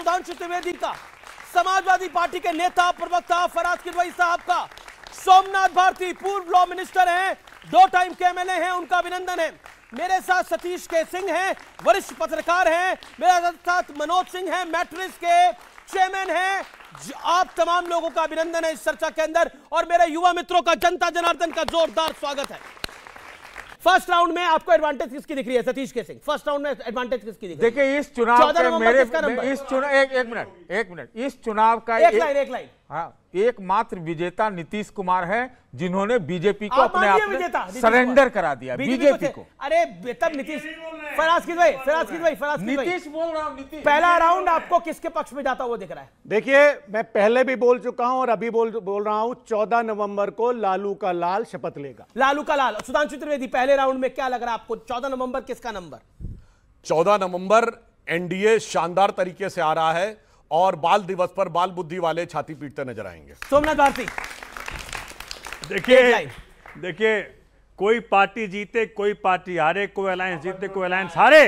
सुधांशु त्रिवेदी का, समाजवादी पार्टी के नेता प्रवक्ता फराज किदवई साहब का, सोमनाथ भारती पूर्व लॉ मिनिस्टर हैं, 2 टाइम के एमएलए हैं, उनका अभिनंदन है। मेरे साथ सतीश के सिंह हैं, वरिष्ठ पत्रकार हैं, मेरे साथ मनोज सिंह हैं, मैट्रिक्स के चेयरमैन हैं। आप तमाम लोगों का अभिनंदन है इस चर्चा के अंदर, और मेरे युवा मित्रों का, जनता जनार्दन का जोरदार स्वागत है। फर्स्ट राउंड में आपको एडवांटेज किसकी दिख रही है सतीश के सिंह? फर्स्ट राउंड में एडवांटेज किसकी दिख रही है? देखिए इस चुनाव के मेरे इस चुनाव एक मिनट इस चुनाव का एक लाइन हाँ, एकमात्र विजेता नीतीश कुमार है, जिन्होंने बीजेपी को अपने आप में सरेंडर करा दिया बीजेपी को। अरे तब नीतीश, फराज किदवई नीतीश बोल रहा हूँ। पहला राउंड आपको किसके पक्ष में जाता हुआ दिख रहा है? देखिए मैं पहले भी बोल चुका हूं और अभी बोल रहा हूं, 14 नवंबर को लालू का लाल शपथ लेगा। लालू का लाल। सुधांशु त्रिवेदी, पहले राउंड में क्या लग रहा है आपको? 14 नवंबर किसका नंबर? 14 नवंबर एनडीए शानदार तरीके से आ रहा है और बाल दिवस पर बाल बुद्धि वाले छाती पीटते नजर आएंगे। सोमनाथ भारती, देखिए कोई पार्टी जीते कोई पार्टी हारे, कोई अलायंस जीते कोई अलायंस हारे,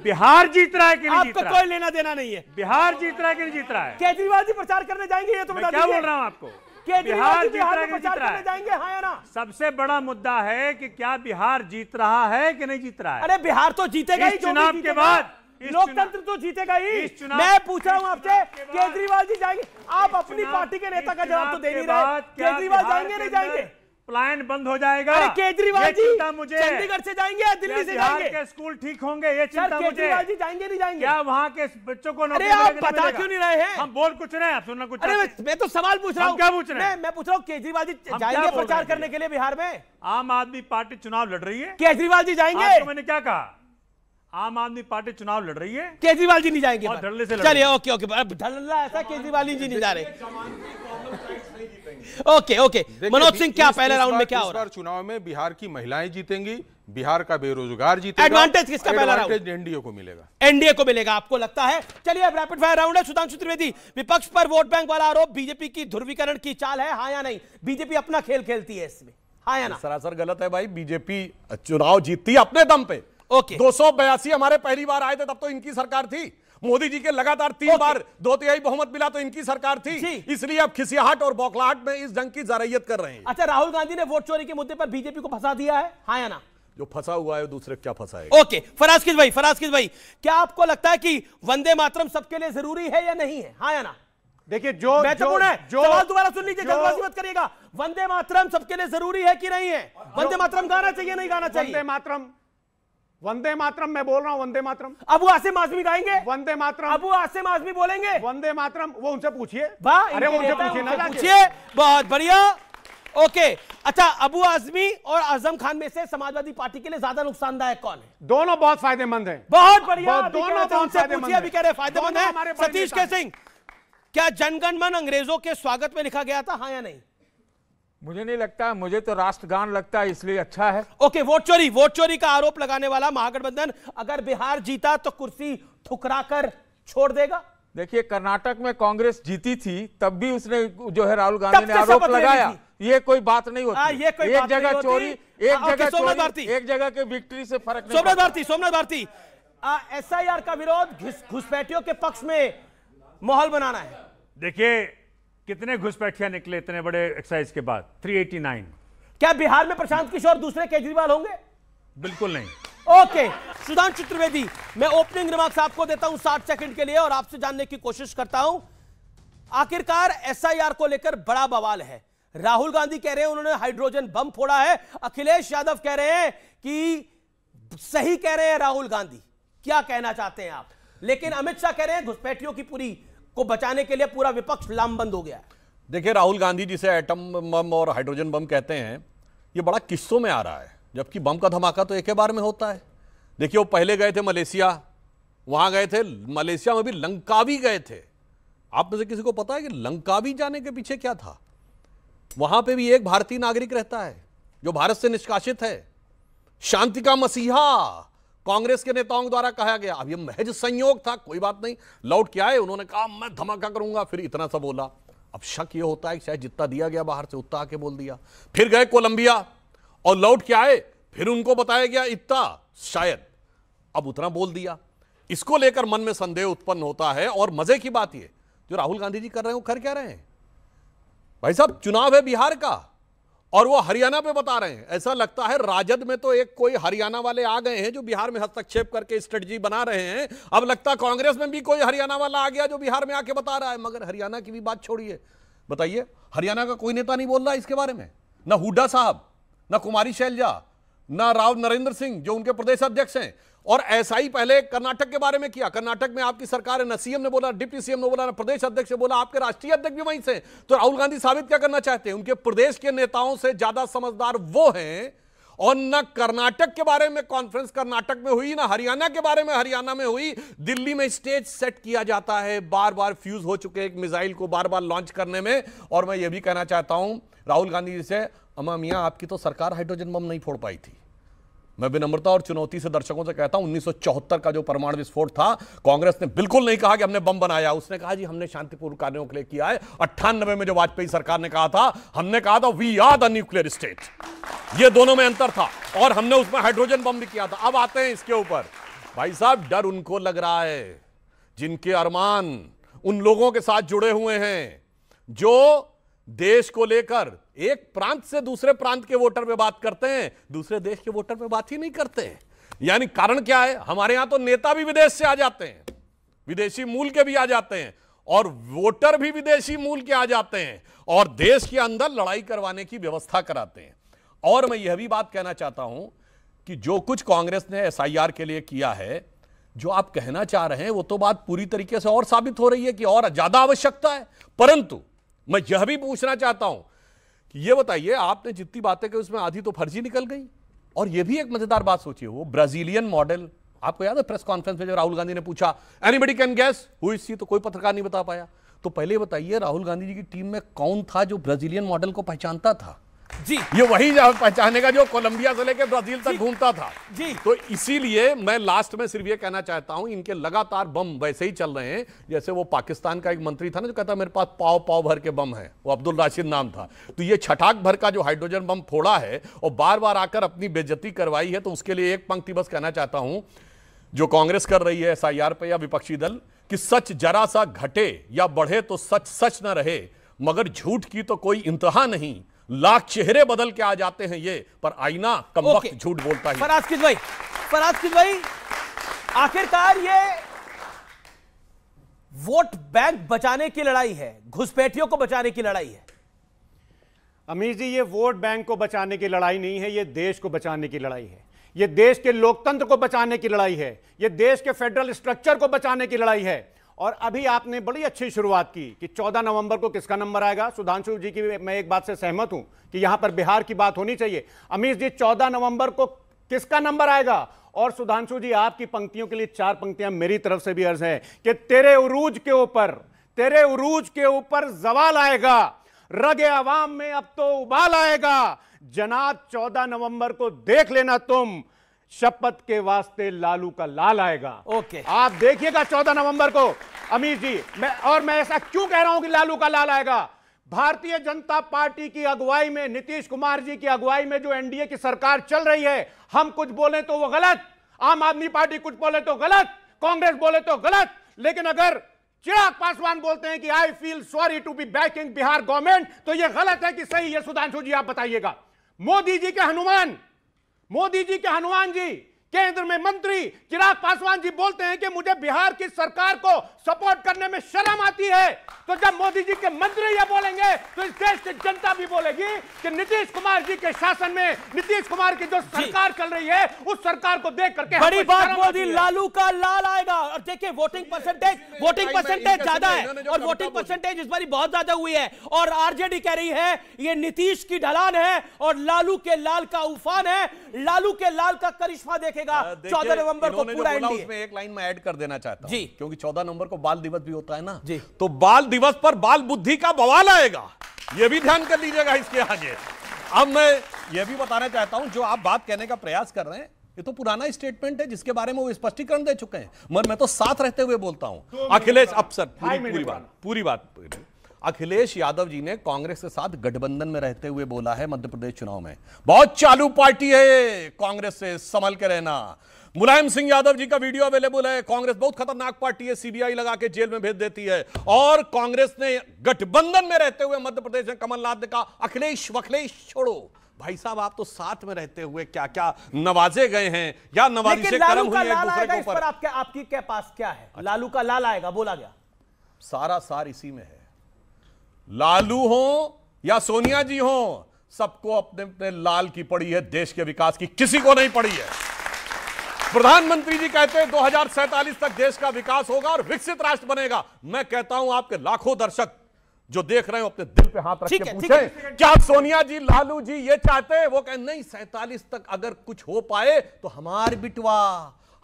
बिहार जीत रहा है कि नहीं जीत रहा है? आपको कोई लेना देना नहीं है। बिहार जीत रहा है कि नहीं जीत रहा है? केजरीवाल जी प्रचार करने जाएंगे, ये तो बता दीजिए। क्या बोल रहा हूं आपको? बिहार जीत रहा है कि नहीं जीत रहा है? जाएंगे, हाँ या ना? सबसे बड़ा मुद्दा है कि क्या बिहार जीत रहा है कि नहीं जीत रहा है? अरे बिहार तो जीतेगा ही, चुनाव के बाद लोकतंत्र तो जीतेगा ही। मैं पूछ रहा हूं आपसे, केजरीवाल जी जाएंगे? आप अपनी पार्टी के नेता का जवाब तो दे नहीं रहे। केजरीवाल जाएंगे नहीं जाएंगे? प्लान बंद हो जाएगा। अरे केजरीवाल जी मुझे चंडीगढ़ से जाएंगे या दिल्ली से जाएंगे? के स्कूल ठीक होंगे ये चिंता मुझे। केजरीवाल जी जाएंगे नहीं जाएंगे? क्या वहां के बच्चों को अरे आप बता क्यों नहीं रहे हैं? हम बोल कुछ रहे हैं, आप सुनना कुछ। अरे मैं तो सवाल पूछ रहा हूँ। क्या पूछ रहे हैं? मैं पूछ रहा हूँ, केजरीवाल जी जाएंगे प्रचार करने के लिए बिहार में? आम आदमी पार्टी चुनाव लड़ रही है। केजरीवाल जी जाएंगे? मैंने क्या कहा? आम आदमी पार्टी चुनाव लड़ रही है, केजरीवाल जी नहीं जाएंगे। धड़ल्ले से चलिए ओके धड़ल्ला ऐसा, केजरीवाल जी नहीं जा रहे। ओके मनोज सिंह, क्या पहले राउंड में क्या हो रहा है? चुनाव में बिहार की महिलाएं जीतेंगी, बिहार का बेरोजगार जीतेगा। एडवांटेज किसका पहला राउंड? एनडीए को मिलेगा। एनडीए को मिलेगा आपको लगता है? चलिए अब रैपिड फायर राउंड है। सुधांशु त्रिवेदी, विपक्ष पर वोट बैंक वाला आरोप, बीजेपी की ध्रुवीकरण की चाल है, हाँ या नहीं? बीजेपी अपना खेल खेलती है इसमें, हाँ या ना? सरासर गलत है भाई। बीजेपी चुनाव जीतती है अपने दम पे। 282 हमारे पहली बार आए थे तब तो इनकी सरकार थी। मोदी जी के लगातार 3 बार 2/3 बहुमत मिला तो इनकी सरकार थी। इसलिए अब खिसियाहट और बौखलाहट में इस जंग की जरयत कर रहे हैं। अच्छा, राहुल गांधी ने वोट चोरी के मुद्दे पर बीजेपी को फंसा दिया है, हाँ या ना? जो फंसा हुआ है दूसरे क्या फंसा है? ओके, फराज किदवई, क्या आपको लगता है कि वंदे मातरम सबके लिए जरूरी है या नहीं है, हाँ या ना? देखिए जो सवाल दोबारा सुन लीजिए, जल्दबाजी मत करिएगा। वंदे मातरम सबके लिए जरूरी है कि नहीं है? वंदे मातरम गाना चाहिए नहीं गाना चाहिए? वंदे मातरम मैं बोल रहा हूं, वंदे मातरम। अबू आसिम आजमी गाएंगे? वंदे मातरम। अबू आसिम आजमी बोलेंगे वंदे मातरम? वो उनसे पूछिए। अरे वो उनसे पूछिए ना, पूछिए। बहुत बढ़िया, ओके। अच्छा, अबू आजमी और आजम खान में से समाजवादी पार्टी के लिए ज्यादा नुकसानदायक कौन है? दोनों बहुत फायदेमंद हैं। बहुत बढ़िया, दोनों बहुत फायदेमंद हैं। अभी कह रहे फायदेमंद है। सतीश के सिंह, क्या जनगण मन अंग्रेजों के स्वागत में लिखा गया था, हाँ या नहीं? मुझे नहीं लगता, मुझे तो राष्ट्रगान लगता है, इसलिए अच्छा है। ओके, वोट चोरी का आरोप लगाने वाला महागठबंधन अगर बिहार जीता तो कुर्सी ठुकराकर छोड़ देगा? देखिए कर्नाटक में कांग्रेस जीती थी, तब भी उसने जो है राहुल गांधी ने आरोप लगाया। ये कोई बात नहीं होती। एक जगह चोरी, एक जगह के विक्ट्री से फर्क नहीं। सोमनाथ भारती, SIR का विरोध घुसपैठियों के पक्ष में माहौल बनाना है। देखिए कितने घुसपैठिया निकले इतने बड़े एक्सरसाइज के बाद, 389। क्या बिहार में प्रशांत किशोर दूसरे केजरीवाल होंगे? बिल्कुल नहीं। ओके, सुधांशु त्रिवेदी, मैं ओपनिंग रिमार्क्स आपको देता हूं 60 सेकंड के लिए और आपसे जानने की कोशिश करता हूं। आखिरकार SIR को लेकर बड़ा बवाल है। राहुल गांधी कह रहे हैं उन्होंने हाइड्रोजन बम फोड़ा है, अखिलेश यादव कह रहे हैं कि सही कह रहे हैं राहुल गांधी। क्या कहना चाहते हैं आप? लेकिन अमित शाह कह रहे हैं घुसपैठियों की पूरी को बचाने के लिए पूरा विपक्ष लामबंद हो गया है। देखिए राहुल गांधी जिसे एटम बम और हाइड्रोजन बम कहते हैं, ये बड़ा किस्सों में आ रहा है, जबकि बम का धमाका तो एक ही बार में होता है। देखिए वो पहले गए थे मलेशिया, वहां गए थे, मलेशिया में भी लंकावी गए थे। आप में से किसी को पता है कि लंकावी जाने के पीछे क्या था? वहां पे भी एक भारतीय नागरिक रहता है जो भारत से निष्कासित है, शांति का मसीहा कांग्रेस के नेताओं द्वारा कहा गया। अब ये महज संयोग था, कोई बात नहीं, लौट के आए, उन्होंने कहा मैं धमाका करूंगा, फिर इतना सा बोला। अब शक ये होता है कि शायद जितना दिया गया बाहर से उतना आके बोल दिया। फिर गए कोलंबिया और लौट के आए, फिर उनको बताया गया इतना, शायद अब उतना बोल दिया। इसको लेकर मन में संदेह उत्पन्न होता है। और मजे की बात ये जो राहुल गांधी जी कर रहे हैं वो कर क्या रहे हैं भाई साहब? चुनाव है बिहार का और वो हरियाणा पे बता रहे हैं। ऐसा लगता है राजद में तो एक कोई हरियाणा वाले आ गए हैं जो बिहार में हस्तक्षेप करके स्ट्रेटजी बना रहे हैं। अब लगता है कांग्रेस में भी कोई हरियाणा वाला आ गया जो बिहार में आके बता रहा है। मगर हरियाणा की भी बात छोड़िए, बताइए हरियाणा का कोई नेता नहीं बोल रहा इसके बारे में, ना हुड्डा साहब, ना कुमारी शैलजा, ना राव नरेंद्र सिंह जो उनके प्रदेश अध्यक्ष हैं। और ऐसा ही पहले कर्नाटक के बारे में किया। कर्नाटक में आपकी सरकार है, ना सीएम ने बोला, डिप्टी सीएम ने बोला, ना प्रदेश अध्यक्ष ने बोला, आपके राष्ट्रीय अध्यक्ष भी वहीं से। तो राहुल गांधी साबित क्या करना चाहते हैं? उनके प्रदेश के नेताओं से ज्यादा समझदार वो हैं। और न कर्नाटक के बारे में कॉन्फ्रेंस कर्नाटक में हुई, ना हरियाणा के बारे में हरियाणा में हुई। दिल्ली में स्टेज सेट किया जाता है, बार बार फ्यूज हो चुके एक मिसाइल को बार बार लॉन्च करने में। और मैं ये भी कहना चाहता हूं राहुल गांधी जी से, अम्मा मियां आपकी तो सरकार हाइड्रोजन बम नहीं फोड़ पाई थी। मैं विनम्रता और चुनौती से दर्शकों से कहता हूं 1974 का जो परमाणु विस्फोट था, कांग्रेस ने बिल्कुल नहीं कहा कि हमने बम बनाया। उसने कहा जी हमने शांतिपूर्ण कार्यों के लिए किया है। 98 में जो वाजपेयी सरकार ने कहा था, हमने कहा था we are the nuclear state. ये दोनों में अंतर था और हमने उसमें हाइड्रोजन बम भी किया था। अब आते हैं इसके ऊपर। भाई साहब डर उनको लग रहा है जिनके अरमान उन लोगों के साथ जुड़े हुए हैं जो देश को लेकर एक प्रांत से दूसरे प्रांत के वोटर पे बात करते हैं, दूसरे देश के वोटर पे बात ही नहीं करते हैं। यानी कारण क्या है? हमारे यहां तो नेता भी विदेश से आ जाते हैं, विदेशी मूल के भी आ जाते हैं, और वोटर भी विदेशी मूल के आ जाते हैं, और देश के अंदर लड़ाई करवाने की व्यवस्था कराते हैं। और मैं यह भी बात कहना चाहता हूं कि जो कुछ कांग्रेस ने एसआईआर के लिए किया है, जो आप कहना चाह रहे हैं, वो तो बात पूरी तरीके से और साबित हो रही है कि और ज्यादा आवश्यकता है। परंतु मैं यह भी पूछना चाहता हूं कि ये बताइए, आपने जितनी बातें की उसमें आधी तो फर्जी निकल गई। और यह भी एक मजेदार बात सोचिए, वो ब्राजीलियन मॉडल, आपको याद है प्रेस कॉन्फ्रेंस में जब राहुल गांधी ने पूछा anybody can guess who is she, तो कोई पत्रकार नहीं बता पाया। तो पहले बताइए राहुल गांधी जी की टीम में कौन था जो ब्राजीलियन मॉडल को पहचानता था? जी, ये वही पहचानेगा जो कोलंबिया से लेकर ब्राजील तक घूमता था। जी, तो इसीलिए मैं लास्ट में सिर्फ ये कहना चाहता हूं, इनके लगातार बम वैसे ही चल रहे हैं जैसे वो पाकिस्तान का एक मंत्री था ना जो कहता मेरे पास पाव पाव भर के बम है, वो अब्दुल राशिद नाम था। तो ये छटाक भर का जो हाइड्रोजन बम फोड़ा है और बार बार आकर अपनी बेइज्जती करवाई है, तो उसके लिए एक पंक्ति बस कहना चाहता हूं जो कांग्रेस कर रही है एसआईआर पे या विपक्षी दल, कि सच जरा सा घटे या बढ़े तो सच सच न रहे, मगर झूठ की तो कोई इंतहा नहीं, लाख चेहरे बदल के आ जाते हैं ये, पर आईना कम वक्त झूठ बोलता है। फराज किद भाई, आखिरकार ये वोट बैंक बचाने की लड़ाई है, घुसपैठियों को बचाने की लड़ाई है। अमीर जी, ये वोट बैंक को बचाने की लड़ाई नहीं है, ये देश को बचाने की लड़ाई है, ये देश के लोकतंत्र को बचाने की लड़ाई है, ये देश के फेडरल स्ट्रक्चर को बचाने की लड़ाई है। और अभी आपने बड़ी अच्छी शुरुआत की कि 14 नवंबर को किसका नंबर आएगा। सुधांशु जी की मैं एक बात से सहमत हूं कि यहां पर बिहार की बात होनी चाहिए। अमीश जी, 14 नवंबर को किसका नंबर आएगा? और सुधांशु जी, आपकी पंक्तियों के लिए 4 पंक्तियां मेरी तरफ से भी अर्ज है कि तेरे उरूज के ऊपर जवाल आएगा, रगे अवाम में अब तो उबाल आएगा, जनाब 14 नवंबर को देख लेना तुम, शपथ के वास्ते लालू का लाल आएगा। ओके, आप देखिएगा 14 नवंबर को। अमीर जी, मैं ऐसा क्यों कह रहा हूं कि लालू का लाल आएगा? भारतीय जनता पार्टी की अगुवाई में, नीतीश कुमार जी की अगुवाई में जो एनडीए की सरकार चल रही है, हम कुछ बोले तो वो गलत, आम आदमी पार्टी कुछ बोले तो गलत, कांग्रेस बोले तो गलत, लेकिन अगर चिराग पासवान बोलते हैं कि I feel sorry to be backing Bihar government, तो ये गलत है कि सही है? सुधांशु जी आप बताइएगा। मोदी जी के हनुमान जी, केंद्र में मंत्री चिराग पासवान जी बोलते हैं कि मुझे बिहार की सरकार को सपोर्ट करने में शर्म आती है। तो जब मोदी जी के मंत्री ये बोलेंगे तो इस देश की जनता भी बोलेगी कि नीतीश कुमार जी के शासन में, नीतीश कुमार की जो सरकार चल रही है, उस सरकार को देख करके बड़ी बात बोल दी, लालू का लाल आएगा। और देखिए वोटिंग परसेंटेज ज्यादा है, और वोटिंग परसेंटेज इस बार बहुत ज्यादा हुई है। और आरजेडी कह रही है ये नीतीश की ढलान है और लालू के लाल का उफान है, लालू के लाल का करिश्मा देखेगा 14 नवंबर को पूरा इंडिया। उसमें एक लाइन में ऐड कर देना चाहता हूं जी, क्योंकि 14 नवंबर को बाल दिवस भी होता है ना जी, तो बाल दिवस पर बाल बुद्धि का बवाल आएगा, यह भी ध्यान कर लीजिएगा इसके आगे। अब मैं यह भी बताना चाहता हूं, जो आप बात कहने का प्रयास कर रहे हैं ये तो पुराना स्टेटमेंट है जिसके बारे में वो स्पष्टीकरण दे चुके हैं, मगर मैं तो साथ रहते हुए बोलता हूं। अखिलेश अफसर पूरी बात अखिलेश यादव जी ने कांग्रेस के साथ गठबंधन में रहते हुए बोला है मध्य प्रदेश चुनाव में, बहुत चालू पार्टी है कांग्रेस से, संभल के रहना। मुलायम सिंह यादव जी का वीडियो अवेलेबल है। कांग्रेस बहुत खतरनाक पार्टी है, सीबीआई लगा के जेल में भेज देती है। और कांग्रेस ने गठबंधन में रहते हुए मध्य प्रदेश में कमलनाथ ने कहा अखिलेश वखिलेश छोड़ो। भाई साहब, आप तो साथ में रहते हुए क्या क्या नवाजे गए हैं या नवाजी से कर्म हुई है एक दूसरे के ऊपर। आपकी क्या पास क्या है? लालू का लाल आएगा, बोला गया। सारा सार इसी में है। लालू हो या सोनिया जी हो, सबको अपने अपने लाल की पड़ी है, देश के विकास की किसी को नहीं पड़ी है। प्रधानमंत्री जी कहते हैं 2047 तक देश का विकास होगा और विकसित राष्ट्र बनेगा। मैं कहता हूं आपके लाखों दर्शक जो देख रहे हो अपने दिल पे हाथ रख के पूछें, क्या सोनिया जी लालू जी ये चाहते हैं? वो कहें नहीं, 47 तक अगर कुछ हो पाए तो हमार बिटवा,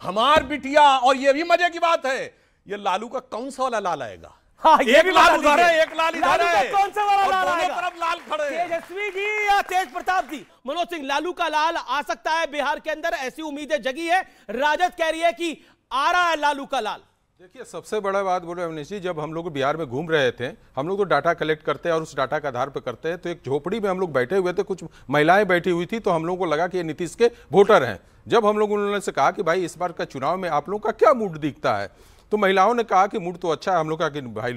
हमार बिटिया। और ये भी मजे की बात है, ये लालू का कौन सा वाला लाल आएगा? हाँ, एक लाल उधर है, एक लाल इधर है। कौन सा वाला लाल दोनों आएगा? तरफ लाल खड़े हैं। तेजस्वी जी या तेज प्रताप जी? मनोज सिंह, लालू का लाल आ सकता है बिहार के अंदर, ऐसी उम्मीदें जगी है। राजद कह रही है कि आ रहा है लालू का लाल। देखिए, सबसे बड़ा बात बोले अवनीश जी, जब हम लोग बिहार में घूम रहे थे, हम लोग तो डाटा कलेक्ट करते हैं और उस डाटा के आधार पर करते हैं। तो एक झोपड़ी में हम लोग बैठे हुए थे, कुछ महिलाएं बैठी हुई थी, तो हम लोगों को लगा कि ये नीतीश के वोटर हैं। जब हम लोग उन्होंने से कहा कि भाई इस बार का चुनाव में आप लोगों का क्या मूड दिखता है, तो महिलाओं ने कहा कि मूड तो अच्छा है। हम लोग कहा कि भाई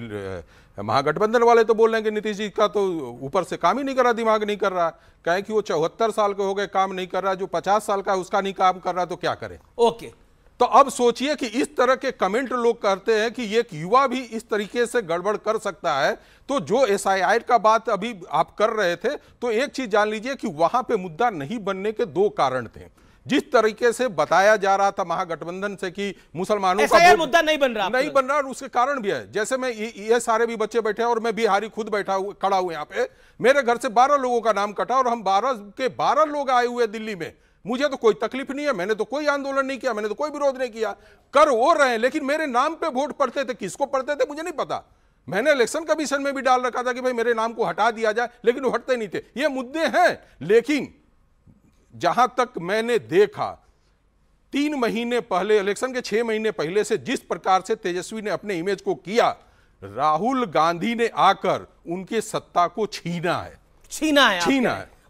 महागठबंधन वाले तो बोल रहे हैं कि नीतीश जी का तो ऊपर से काम ही नहीं कर रहा, दिमाग नहीं कर रहा। कहे कि वो 74 साल के हो गए, काम नहीं कर रहा, जो 50 साल का है उसका नहीं काम कर रहा, तो क्या करें। ओके, तो अब सोचिए कि इस तरह के कमेंट लोग करते हैं कि एक युवा भी इस तरीके से गड़बड़ कर सकता है। तो जो एसआईआर का बात अभी आप कर रहे थे, तो एक चीज जान लीजिए कि वहां पे मुद्दा नहीं बनने के दो कारण थे। जिस तरीके से बताया जा रहा था महागठबंधन से कि मुसलमानों का मुद्दा नहीं बन रहा, और उसके कारण भी है। जैसे मैं ये सारे भी बच्चे बैठे हैं और मैं बिहारी खुद खड़ा हुआ यहाँ पे, मेरे घर से 12 लोगों का नाम कटा और हम 12 के 12 लोग आए हुए दिल्ली में। मुझे तो कोई तकलीफ नहीं है, मैंने तो कोई आंदोलन नहीं किया, मैंने तो कोई विरोध नहीं किया। कर वो रहे हैं, लेकिन मेरे नाम पे वोट पड़ते थे। किसको पड़ते थे मुझे नहीं पता। मैंने इलेक्शन कमीशन में भी डाल रखा था कि भाई मेरे नाम को हटा दिया जाए, लेकिन वो हटते नहीं थे। ये मुद्दे हैं। लेकिन जहां तक मैंने देखा, 3 महीने पहले, इलेक्शन के 6 महीने पहले से जिस प्रकार से तेजस्वी ने अपने इमेज को किया, राहुल गांधी ने आकर उनके सत्ता को छीना है।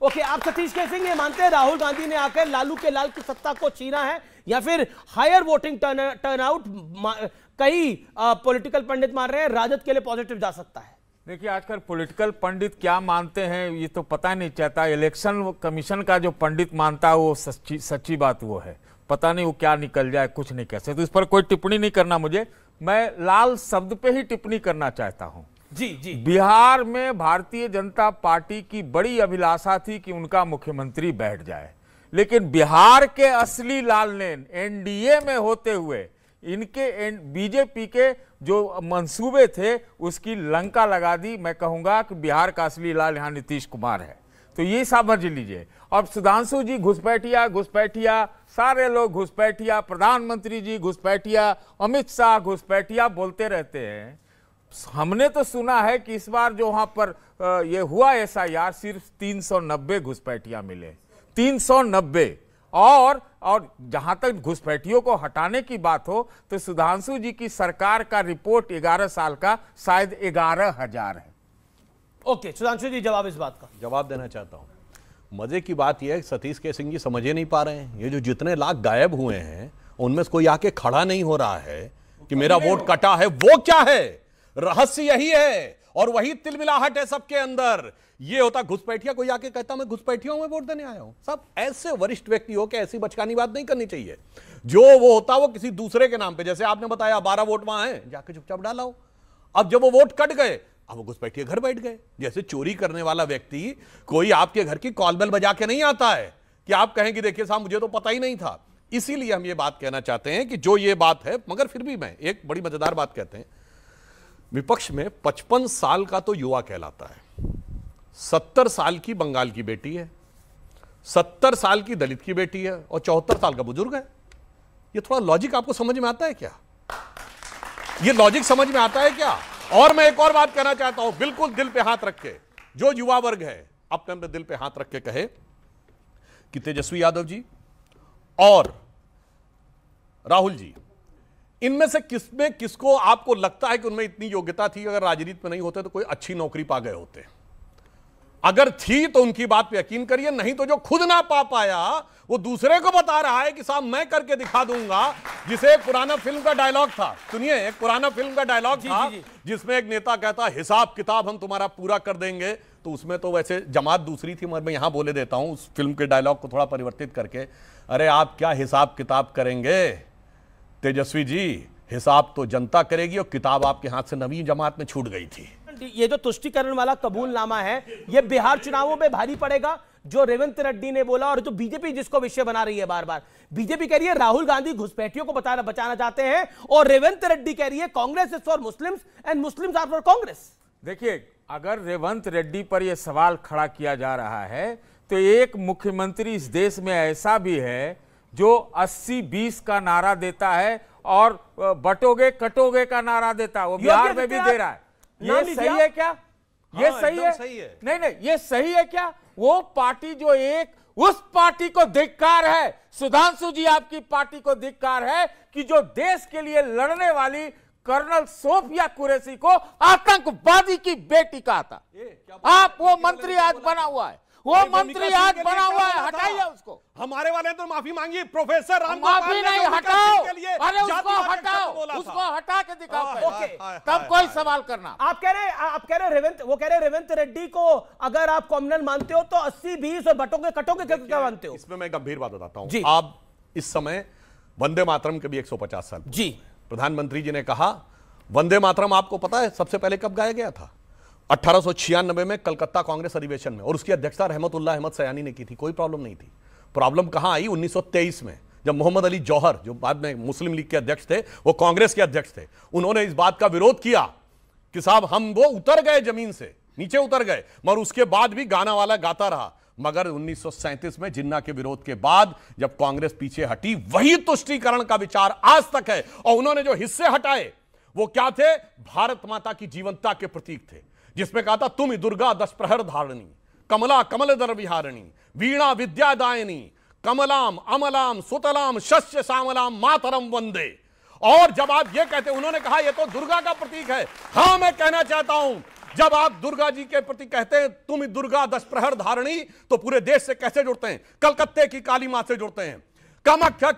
ओके, आप सतीश के सिंह ये मानते हैं राहुल गांधी ने आकर लालू के लाल की सत्ता को छीना है, या फिर हायर वोटिंग टर्नआउट? कई पॉलिटिकल पंडित मान रहे हैं राजद के लिए पॉजिटिव जा सकता है। देखिए, आजकल पॉलिटिकल पंडित क्या मानते हैं ये तो पता नहीं चलता। इलेक्शन कमीशन का जो पंडित मानता है वो सच्ची बात वो है, पता नहीं वो क्या निकल जाए, कुछ नहीं कह सकते। तो इस पर कोई टिप्पणी नहीं करना मुझे। मैं लाल शब्द पे ही टिप्पणी करना चाहता हूं। जी, बिहार में भारतीय जनता पार्टी की बड़ी अभिलाषा थी कि उनका मुख्यमंत्री बैठ जाए, लेकिन बिहार के असली लाल ने एनडीए में होते हुए इनके बीजेपी के जो मंसूबे थे उसकी लंका लगा दी। मैं कहूंगा कि बिहार का असली लाल यहां नीतीश कुमार है। तो ये समझ लीजिए। और सुधांशु जी घुसपैठिया, सारे लोग घुसपैठिया, प्रधानमंत्री जी घुसपैठिया, अमित शाह घुसपैठिया बोलते रहते हैं। हमने तो सुना है कि इस बार जो वहां पर ये हुआ एसआईआर, सिर्फ 390 घुसपैठिया मिले, 390। और जहां तक घुसपैठियों को हटाने की बात हो तो सुधांशु जी की सरकार का रिपोर्ट 11 साल का शायद 11,000 है। ओके, सुधांशु जी जवाब इस बात का जवाब देना चाहता हूं। मजे की बात यह है सतीश के सिंह जी समझे नहीं पा रहे हैं। ये जो जितने लाख गायब हुए हैं उनमें से कोई आके खड़ा नहीं हो रहा है कि मेरा वोट कटा है। वो क्या है, रहस्य यही है और वही तिलमिलाहट है सबके अंदर। ये होता घुसपैठिया, कोई आके कहता मैं घुसपैठियों में वोट देने आया हूं। सब ऐसे वरिष्ठ व्यक्ति हो के ऐसी बचकानी बात नहीं करनी चाहिए। जो वो होता वो किसी दूसरे के नाम पे, जैसे आपने बताया 12 वोट वहां है, जाके चुपचाप डाला हो। अब जब वो वोट कट गए, अब वो घुसपैठिए घर बैठ गए। जैसे चोरी करने वाला व्यक्ति कोई आपके घर की कॉल बेल बजा के नहीं आता है कि आप कहें कि देखिए साहब मुझे तो पता ही नहीं था। इसीलिए हम ये बात कहना चाहते हैं कि जो ये बात है, मगर फिर भी मैं एक बड़ी मजेदार बात कहते हैं, विपक्ष में 55 साल का तो युवा कहलाता है, 70 साल की बंगाल की बेटी है, 70 साल की दलित की बेटी है और 74 साल का बुजुर्ग है। ये थोड़ा लॉजिक आपको समझ में आता है क्या? ये लॉजिक समझ में आता है क्या? और मैं एक और बात कहना चाहता हूं, बिल्कुल दिल पे हाथ रख के, जो युवा वर्ग है अपने अपने दिल पे हाथ रख के कहे कि तेजस्वी यादव जी और राहुल जी, इनमें से किसको आपको लगता है कि उनमें इतनी योग्यता थी, अगर राजनीति में नहीं होते तो कोई अच्छी नौकरी पा गए होते? अगर थी तो उनकी बात पे यकीन करिए, नहीं तो जो खुद ना पा पाया वो दूसरे को बता रहा है कि साहब मैं करके दिखा दूंगा। जिसे एक पुराना फिल्म का डायलॉग था, सुनिए, एक पुराना फिल्म का डायलॉग था जिसमें एक नेता कहता हिसाब किताब हम तुम्हारा पूरा कर देंगे। तो उसमें तो वैसे जमात दूसरी थी, मगर मैं यहां बोले देता हूं उस फिल्म के डायलॉग को थोड़ा परिवर्तित करके, अरे आप क्या हिसाब किताब करेंगे तेजस्वी जी, हिसाब तो जनता करेगी और किताब आपके हाथ से नवी जमात में छूट गई थी। ये जो तुष्टिकरण वाला कबूलनामा है ये बिहार चुनावों में भारी पड़ेगा, जो रेवंत रेड्डी ने बोला और जो बीजेपी जिसको विषय बना रही है बार बार। बीजेपी कह रही है राहुल गांधी घुसपैठियों को बचाना चाहते हैं, और रेवंत रेड्डी कह रही है Congress is for Muslims and Muslims are for Congress. देखिए, अगर रेवंत रेड्डी पर यह सवाल खड़ा किया जा रहा है तो एक मुख्यमंत्री इस देश में ऐसा भी है जो 80-20 का नारा देता है और बटोगे कटोगे का नारा देता है, वो बिहार में भी दे रहा है। ये सही है क्या? ये सही है? नहीं, ये सही है क्या? वो पार्टी जो एक, उस पार्टी को धिक्कार है, सुधांशु जी आपकी पार्टी को धिक्कार है कि जो देश के लिए लड़ने वाली कर्नल सोफिया कुरैशी को आतंकवादी की बेटी कहा था। आप वो मंत्री आज बना हुआ है, वो मंत्री आज बना हुआ है, हटाइए उसको। हमारे वाले तो माफी मांगी, प्रोफेसर राम माफी नहीं, हटाओ, अरे उसको हटाओ, उसको हटा के दिखाओ, तब कोई सवाल करना। आप कह रहे रेवंत, वो कह रहे रेवंत रेड्डी को अगर आप कॉम्युनल मानते हो तो 80-20 और बटोगे कटोगे क्या मानते हो? इसमें मैं गंभीर बात बताता हूं। आप इस समय वंदे मातरम के भी 150 साल जी, प्रधानमंत्री जी ने कहा वंदे मातरम आपको पता है सबसे पहले कब गाया गया था? 1896 में कलकत्ता कांग्रेस अधिवेशन में, और उसकी अध्यक्षता रहमतुल्लाह अहमद सयानी ने की थी। कोई प्रॉब्लम नहीं थी। प्रॉब्लम कहां आई? 1923 में, जब मोहम्मद अली जौहर, जो बाद में मुस्लिम लीग के अध्यक्ष थे, वो कांग्रेस के अध्यक्ष थे, उन्होंने इस बात का विरोध किया कि साहब हम, वो उतर गए जमीन से, नीचे उतर गए, मगर उसके बाद भी गाना वाला गाता रहा। मगर 1937 में जिन्ना के विरोध के बाद जब कांग्रेस पीछे हटी, वही तुष्टीकरण का विचार आज तक है। और उन्होंने जो हिस्से हटाए वो क्या थे? भारत माता की जीवंतता के प्रतीक थे, जिसमें कहा था तुम ही दुर्गा दश प्रहर धारणी, कमला कमलदर विहारिणी, वीणा विद्यादायिनी, कमलाम अमलाम सुतलाम शस्य श्यामलाम मातरम वंदे। और जब आप ये कहते, उन्होंने कहा ये तो दुर्गा का प्रतीक है। हां, मैं कहना चाहता हूं, जब आप दुर्गा जी के प्रति कहते हैं तुम ही दुर्गा दश प्रहर धारणी, तो पूरे देश से कैसे जुड़ते हैं? कलकत्ते की काली मां से जुड़ते हैं, कामाख्या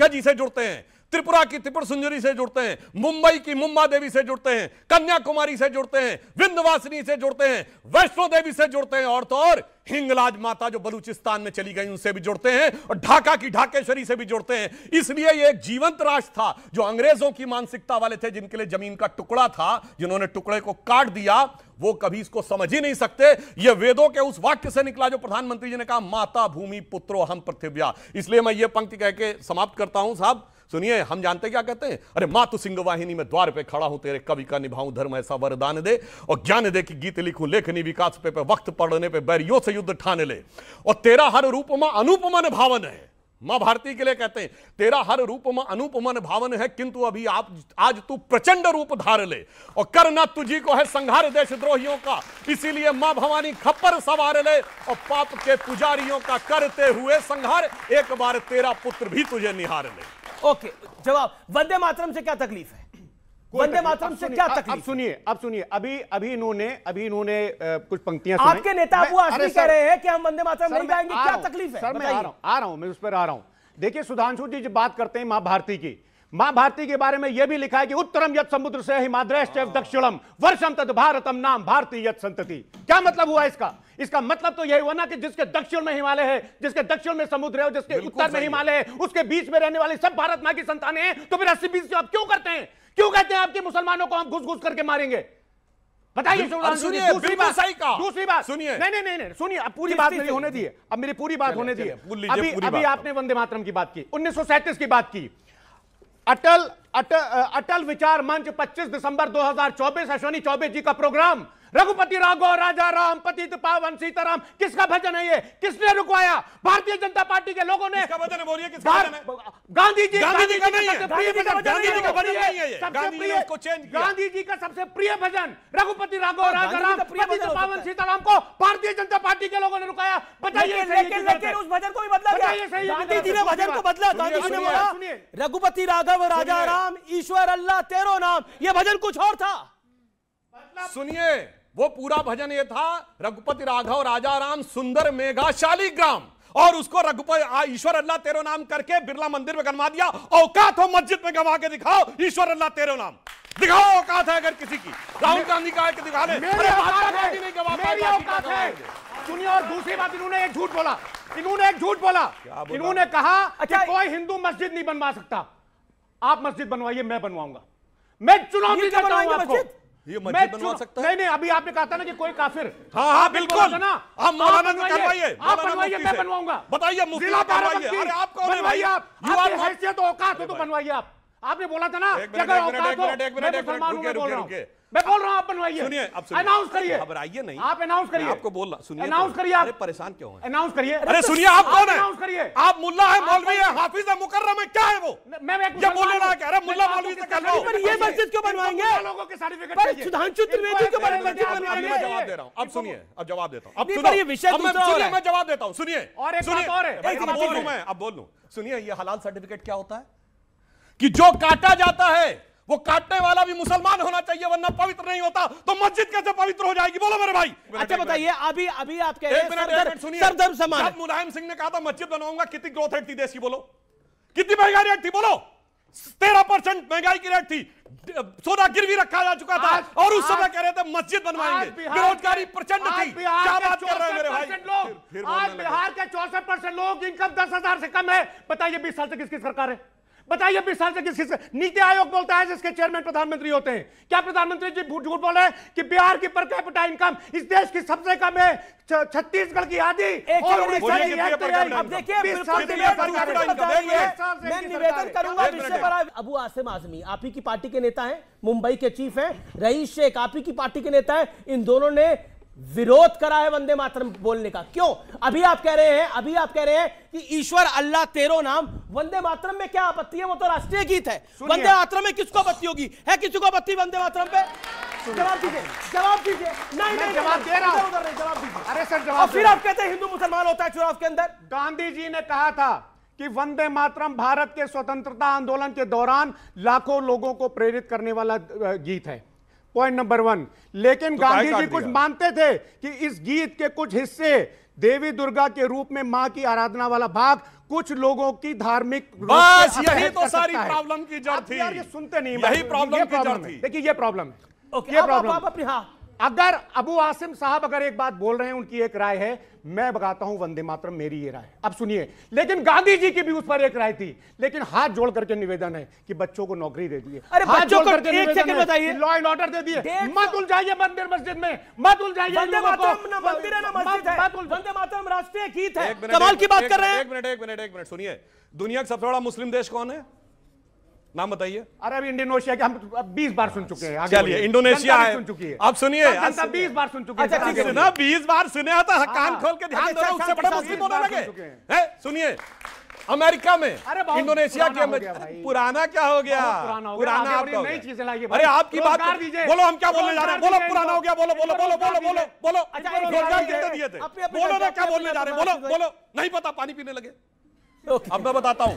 जी से जुड़ते हैं, त्रिपुरा की त्रिपुर सुंदरी से जुड़ते हैं, मुंबई की मुंबा देवी से जुड़ते हैं, कन्याकुमारी से जुड़ते हैं, विंध्यवासिनी से जुड़ते हैं, वैष्णो देवी से जुड़ते हैं, और तो और हिंगलाज माता जो बलूचिस्तान में चली गई उनसे भी जुड़ते हैं, और ढाका की ढाकेश्वरी से भी जुड़ते हैं। इसलिए ये एक जीवंत राष्ट्र था, जो अंग्रेजों की मानसिकता वाले थे, जिनके लिए जमीन का टुकड़ा था, जिन्होंने टुकड़े को काट दिया, वो कभी इसको समझ ही नहीं सकते। ये वेदों के उस वाक्य से निकला जो प्रधानमंत्री जी ने कहा, माता भूमि पुत्रो हम पृथिव्या। इसलिए मैं ये पंक्ति कह के समाप्त करता हूं। साहब सुनिए, हम जानते क्या कहते हैं? अरे मातु सिंह वाहिनी में द्वार पे खड़ा हूं, तेरे कवि का निभाऊं धर्म ऐसा वरदान दे, और ज्ञान दे कि गीत लिखूं लेखनी विकास पे वक्त पड़ने पे बैरियों से युद्ध ठाने ले, और तेरा हर रूप में अनुपमन भावन है। मां भारती के लिए कहते हैं तेरा हर रूप में अनुपमन भावन है, किंतु अभी आज तू प्रचंड रूप धार ले, और करना तुझी को है संहार देशद्रोहियों का, इसीलिए मां भवानी खप्पर सवार ले, और पाप के पुजारियों का करते हुए संहार, एक बार तेरा पुत्र भी तुझे निहार ले। ओके, जवाब। वंदे मातरम से क्या तकलीफ है? वंदे मातरम से क्या तकलीफ? अब सुनिए, अभी इन्होंने कुछ पंक्तियां सुनाई। आपके नेता अबू आजमी कह रहे हैं कि हम वंदे मातरम नहीं गाएंगे, क्या तकलीफ है? सर मैं आ रहा हूं, मैं उस पर आ रहा हूं। देखिए सुधांशु जी जब बात करते हैं मां भारती की, मां भारती के बारे में यह भी लिखा है कि उत्तरम यत् समुद्र से हिमाद्रश्च दक्षिणम वर्षम तद भारतम नाम भारती यत् संतति। क्या मतलब हुआ इसका? इसका मतलब तो यही हुआ ना कि जिसके दक्षिण में हिमालय है, जिसके दक्षिण में समुद्र है, और जिसके उत्तर में हिमालय है, उसके बीच में रहने वाले सब भारत मां की संतानें हैं। तो फिर 80-20 आप क्यों करते हैं? क्यों कहते हैं आपके मुसलमानों को हम घुस-घुस करके मारेंगे? बताइए। दूसरी बात सुनिए, नहीं सुनिए, अब पूरी बात मेरी होने दी है, अब मेरी पूरी बात होने दी है। अभी आपने वंदे मातरम की बात की, 1937 की बात की। अटल विचार मंच 25 दिसंबर 2024, अश्विनी चौबे जी का प्रोग्राम, रघुपति राघव राजा राम पतित पावन सीताराम। किसका भजन है ये? किसने रुकवाया? भारतीय जनता पार्टी के लोगों ने। किसका भजन है? बोलिए किसका भजन है? गांधी जी का नहीं है, गांधी जी का गांधी जी का सबसे प्रिय भजन रघुपति राघव राजा राम पतित पावन सीताराम को भारतीय जनता पार्टी के लोगों ने रुकाया। बताइए। लेकिन उस भजन को भी बदला गया। गांधी जी ने भजन को बदला। गांधी जी ने बोला रघुपति राघव राजा राम ईश्वर अल्लाह तेरो नाम, ये भजन कुछ और था। सुनिए, वो पूरा भजन ये था, रघुपति राघव राजा राम सुंदर मेघा शालिग्राम, और उसको रघुपति ईश्वर अल्लाह तेरो नाम करके बिरला मंदिर में गनवा दिया। औकात हो मस्जिद में गवा के दिखाओ ईश्वर अल्लाह तेरो नाम, दिखाओ औकात है अगर किसी की। राहुल गांधी का है कि दिखा ले, मेरी औकात है। सुनिए, और दूसरी बात, इन्होंने एक झूठ बोला, इन्होंने कहा कि कोई हिंदू मस्जिद नहीं बनवा सकता। आप मस्जिद बनवाइए, मैं बनवाऊंगा, मैं चुनाव नहीं करता हूं आपको। ये मस्जिद बनवा सकता है? नहीं, अभी आपने कहा था ना कि कोई काफिर। हाँ बिल्कुल, आप मौलाना करवाइए, आप बनवाइए, मैं बनवाऊंगा। बताइए, जिला बनवाइए, बनवाइए आप, आपकी हैसियत औकात हो तो बनवाइए आप। आपने बोला था ना, एक मिनट, मैं बोल रहा हूं, आप बनवाइए। सुनिए, अब अनाउंस करिए, घबराइए नहीं, आप अनाउंस करिए। आपको बोल रहा, सुनिए, अनाउंस करिए आप। परेशान क्यों हैं? अनाउंस करिए। अरे सुनिए, आप कौन है? अनाउंस करिए। आप मुल्ला है, मौलवी है, हाफिज है, मुकर्रम है, क्या है वो? मैं ये बोले ना, कह रहे मुल्ला मौलवी से कर लो। पर ये मस्जिद क्यों बनवाएंगे? लोगों के सर्टिफिकेट पर सुधांशु त्रिवेदी क्यों मस्जिद बनवाएंगे? मैं जवाब दे रहा हूं, अब सुनिए, अब जवाब देता हूं। अब पर ये विषय दूसरा हो रहा है। मैं जवाब देता हूं, सुनिए। और एक बात और है, अब बोल लूं। सुनिए, ये हलाल सर्टिफिकेट क्या होता है कि जो काटा जाता है वो काटने वाला भी मुसलमान होना चाहिए, वरना पवित्र नहीं होता। तो मस्जिद कैसे पवित्र हो जाएगी? बोलो मेरे भाई। अच्छा बताइए, अभी आप कह रहे हैं सरधर्म समान। जब मुलायम सिंह ने कहा था मस्जिद बनवाऊंगा, कितनी ग्रोथ रेट थी देश की? बोलो, कितनी महंगाई रेट थी? बोलो, 13% महंगाई की रेट थी, सोना गिरवी रखा जा चुका था, और उस समय कह रहे थे मस्जिद बनवाएंगे, बेरोजगारी प्रचंड थी। क्या बात कर रहे हैं मेरे भाई? आज बिहार के 64% लोगों की इनकम 10,000 से कम है। बताइए 20 साल से किसकी सरकार है? बताइए 20 साल से किस नीति आयोग बोलता है जिसके चेयरमैन प्रधानमंत्री होते हैं। क्या प्रधानमंत्री जी झूठ बोल रहे हैं कि बिहार की पर कैपिटा इनकम इस देश की सबसे कम है? छत्तीसगढ़ की आधी और उड़ीसा की अब देखिए, मैं निवेदन करूंगा विषय पर। अबू आसिम आजमी आप ही की पार्टी के नेता हैं, मुंबई के चीफ हैं, रईस शेख आप ही की पार्टी के नेता हैं। इन दोनों ने विरोध करा है वंदे मातरम बोलने का। क्यों? अभी आप कह रहे हैं कि ईश्वर अल्लाह तेरो नाम। वंदे मातरम में क्या आपत्ति है? वो तो राष्ट्रीय गीत है। वंदे मातरम में किसको आपत्ति होगी? है किसी को आपत्ति वंदे मातरम पे? जवाब दीजिए। नहीं, जवाब दे रहा हूं। जवाब दीजिए। अरे सर, जवाब। फिर आप कहते हैं हिंदू मुसलमान होता है चुनाव के अंदर। गांधी जी ने कहा था कि वंदे मातरम भारत के स्वतंत्रता आंदोलन के दौरान लाखों लोगों को प्रेरित करने वाला गीत है। Point number 1। लेकिन गांधी जी कुछ मानते थे कि इस गीत के कुछ हिस्से देवी दुर्गा के रूप में मां की आराधना वाला भाग कुछ लोगों की धार्मिक बस यही तो सारी प्रॉब्लम की जड़ थी। यार ये सुनते नहीं, यही प्रॉब्लम की जड़ थी। देखिए ये प्रॉब्लम है, ये प्रॉब्लम। अगर अबू आसिम साहब अगर एक बात बोल रहे हैं, उनकी एक राय है, मैं बताता हूं वंदे मातरम मेरी ये राय है। अब सुनिए, लेकिन गांधी जी की भी उस पर एक राय थी। लेकिन हाथ जोड़ करके निवेदन है कि बच्चों को नौकरी दे दिए। अरे बच्चों को एक सेकंड बताइए, लॉ एंड ऑर्डर दे दिए। मत उलझाइए मंदिर मस्जिद में, मत उलझाइए। वंदे मातरम ना मंदिर है ना मस्जिद है। वंदे मातरम राष्ट्रीय गीत है। कमाल की बात कर रहे हैं। एक मिनट सुनिए। दुनिया का सबसे बड़ा मुस्लिम देश कौन है? नाम बताइए। अरब इंडोनेशिया के हम 20 बार सुन चुके हैं। चलिए, इंडोनेशिया है, सुन चुकी है। अब सुनिए, 20 बार सुन चुके हैं। अच्छा ठीक है ना, 20 बार सुने तो कान खोल के ध्यान दो, उससे बड़े मुस्लिम होने लगे। सुनिए, अमेरिका में, इंडोनेशिया के, पुराना क्या हो गया? पुराना आपका नई चीजें लाइए। अरे आपकी बात बोलो, हम क्या बोलने जा रहे हैं? बोलो, पुराना हो गया। बोलो बोलो बोलो बोलो बोलो बोलो। रोजगार कितने दिए थे? बोलो ना, क्या बोलने जा रहे हैं? बोलो बोलो। नहीं पता, पानी पीने लगे। अब मैं बताता हूं,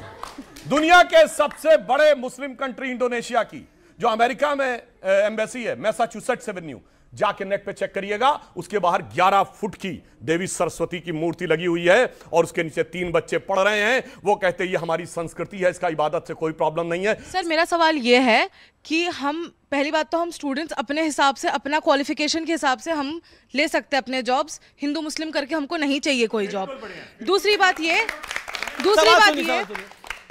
दुनिया के सबसे बड़े मुस्लिम कंट्री इंडोनेशिया की, जो अमेरिका में एम्बेसी है, मैसाचुसेट्स एवेन्यू, जाके नेट पे चेक करिएगा, उसके बाहर 11 फुट की देवी सरस्वती की मूर्ति लगी हुई है, और उसके नीचे 3 बच्चे पढ़ रहे हैं। वो कहते हैं ये हमारी संस्कृति है, इसका इबादत से कोई प्रॉब्लम नहीं है। सर मेरा सवाल ये है कि हम, पहली बात तो हम स्टूडेंट्स अपने हिसाब से, अपना क्वालिफिकेशन के हिसाब से हम ले सकते हैं अपने जॉब्स। हिंदू मुस्लिम करके हमको नहीं चाहिए कोई जॉब। दूसरी बात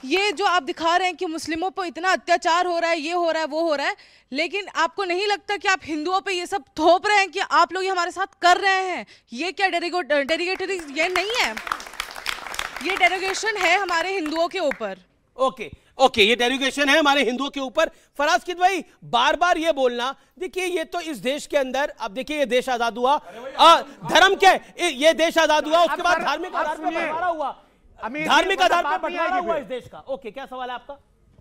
ये जो आप दिखा रहे हैं कि मुस्लिमों पर इतना अत्याचार हो रहा है, ये हो रहा है, वो हो रहा है, लेकिन आपको नहीं लगता कि आप हिंदुओं पे ये सब थोप रहे हैं कि आप लोग ये हमारे साथ कर रहे हैं? ये क्या डेरोगेटरी ये नहीं है, ये डेरोगेशन है हमारे हिंदुओं के ऊपर। ओके, ये डेरोगेशन है हमारे हिंदुओं के ऊपर। फराज किद भाई, बार बार ये बोलना, देखिए ये तो इस देश के अंदर, अब देखिए ये देश आजाद हुआ, धर्म क्या, ये देश आजाद हुआ, उसके बाद धार्मिक आधार पर बंटवारा हुआ, धार्मिक आधार पर बंटवारा हुआ इस देश का। ओके, क्या सवाल है आपका?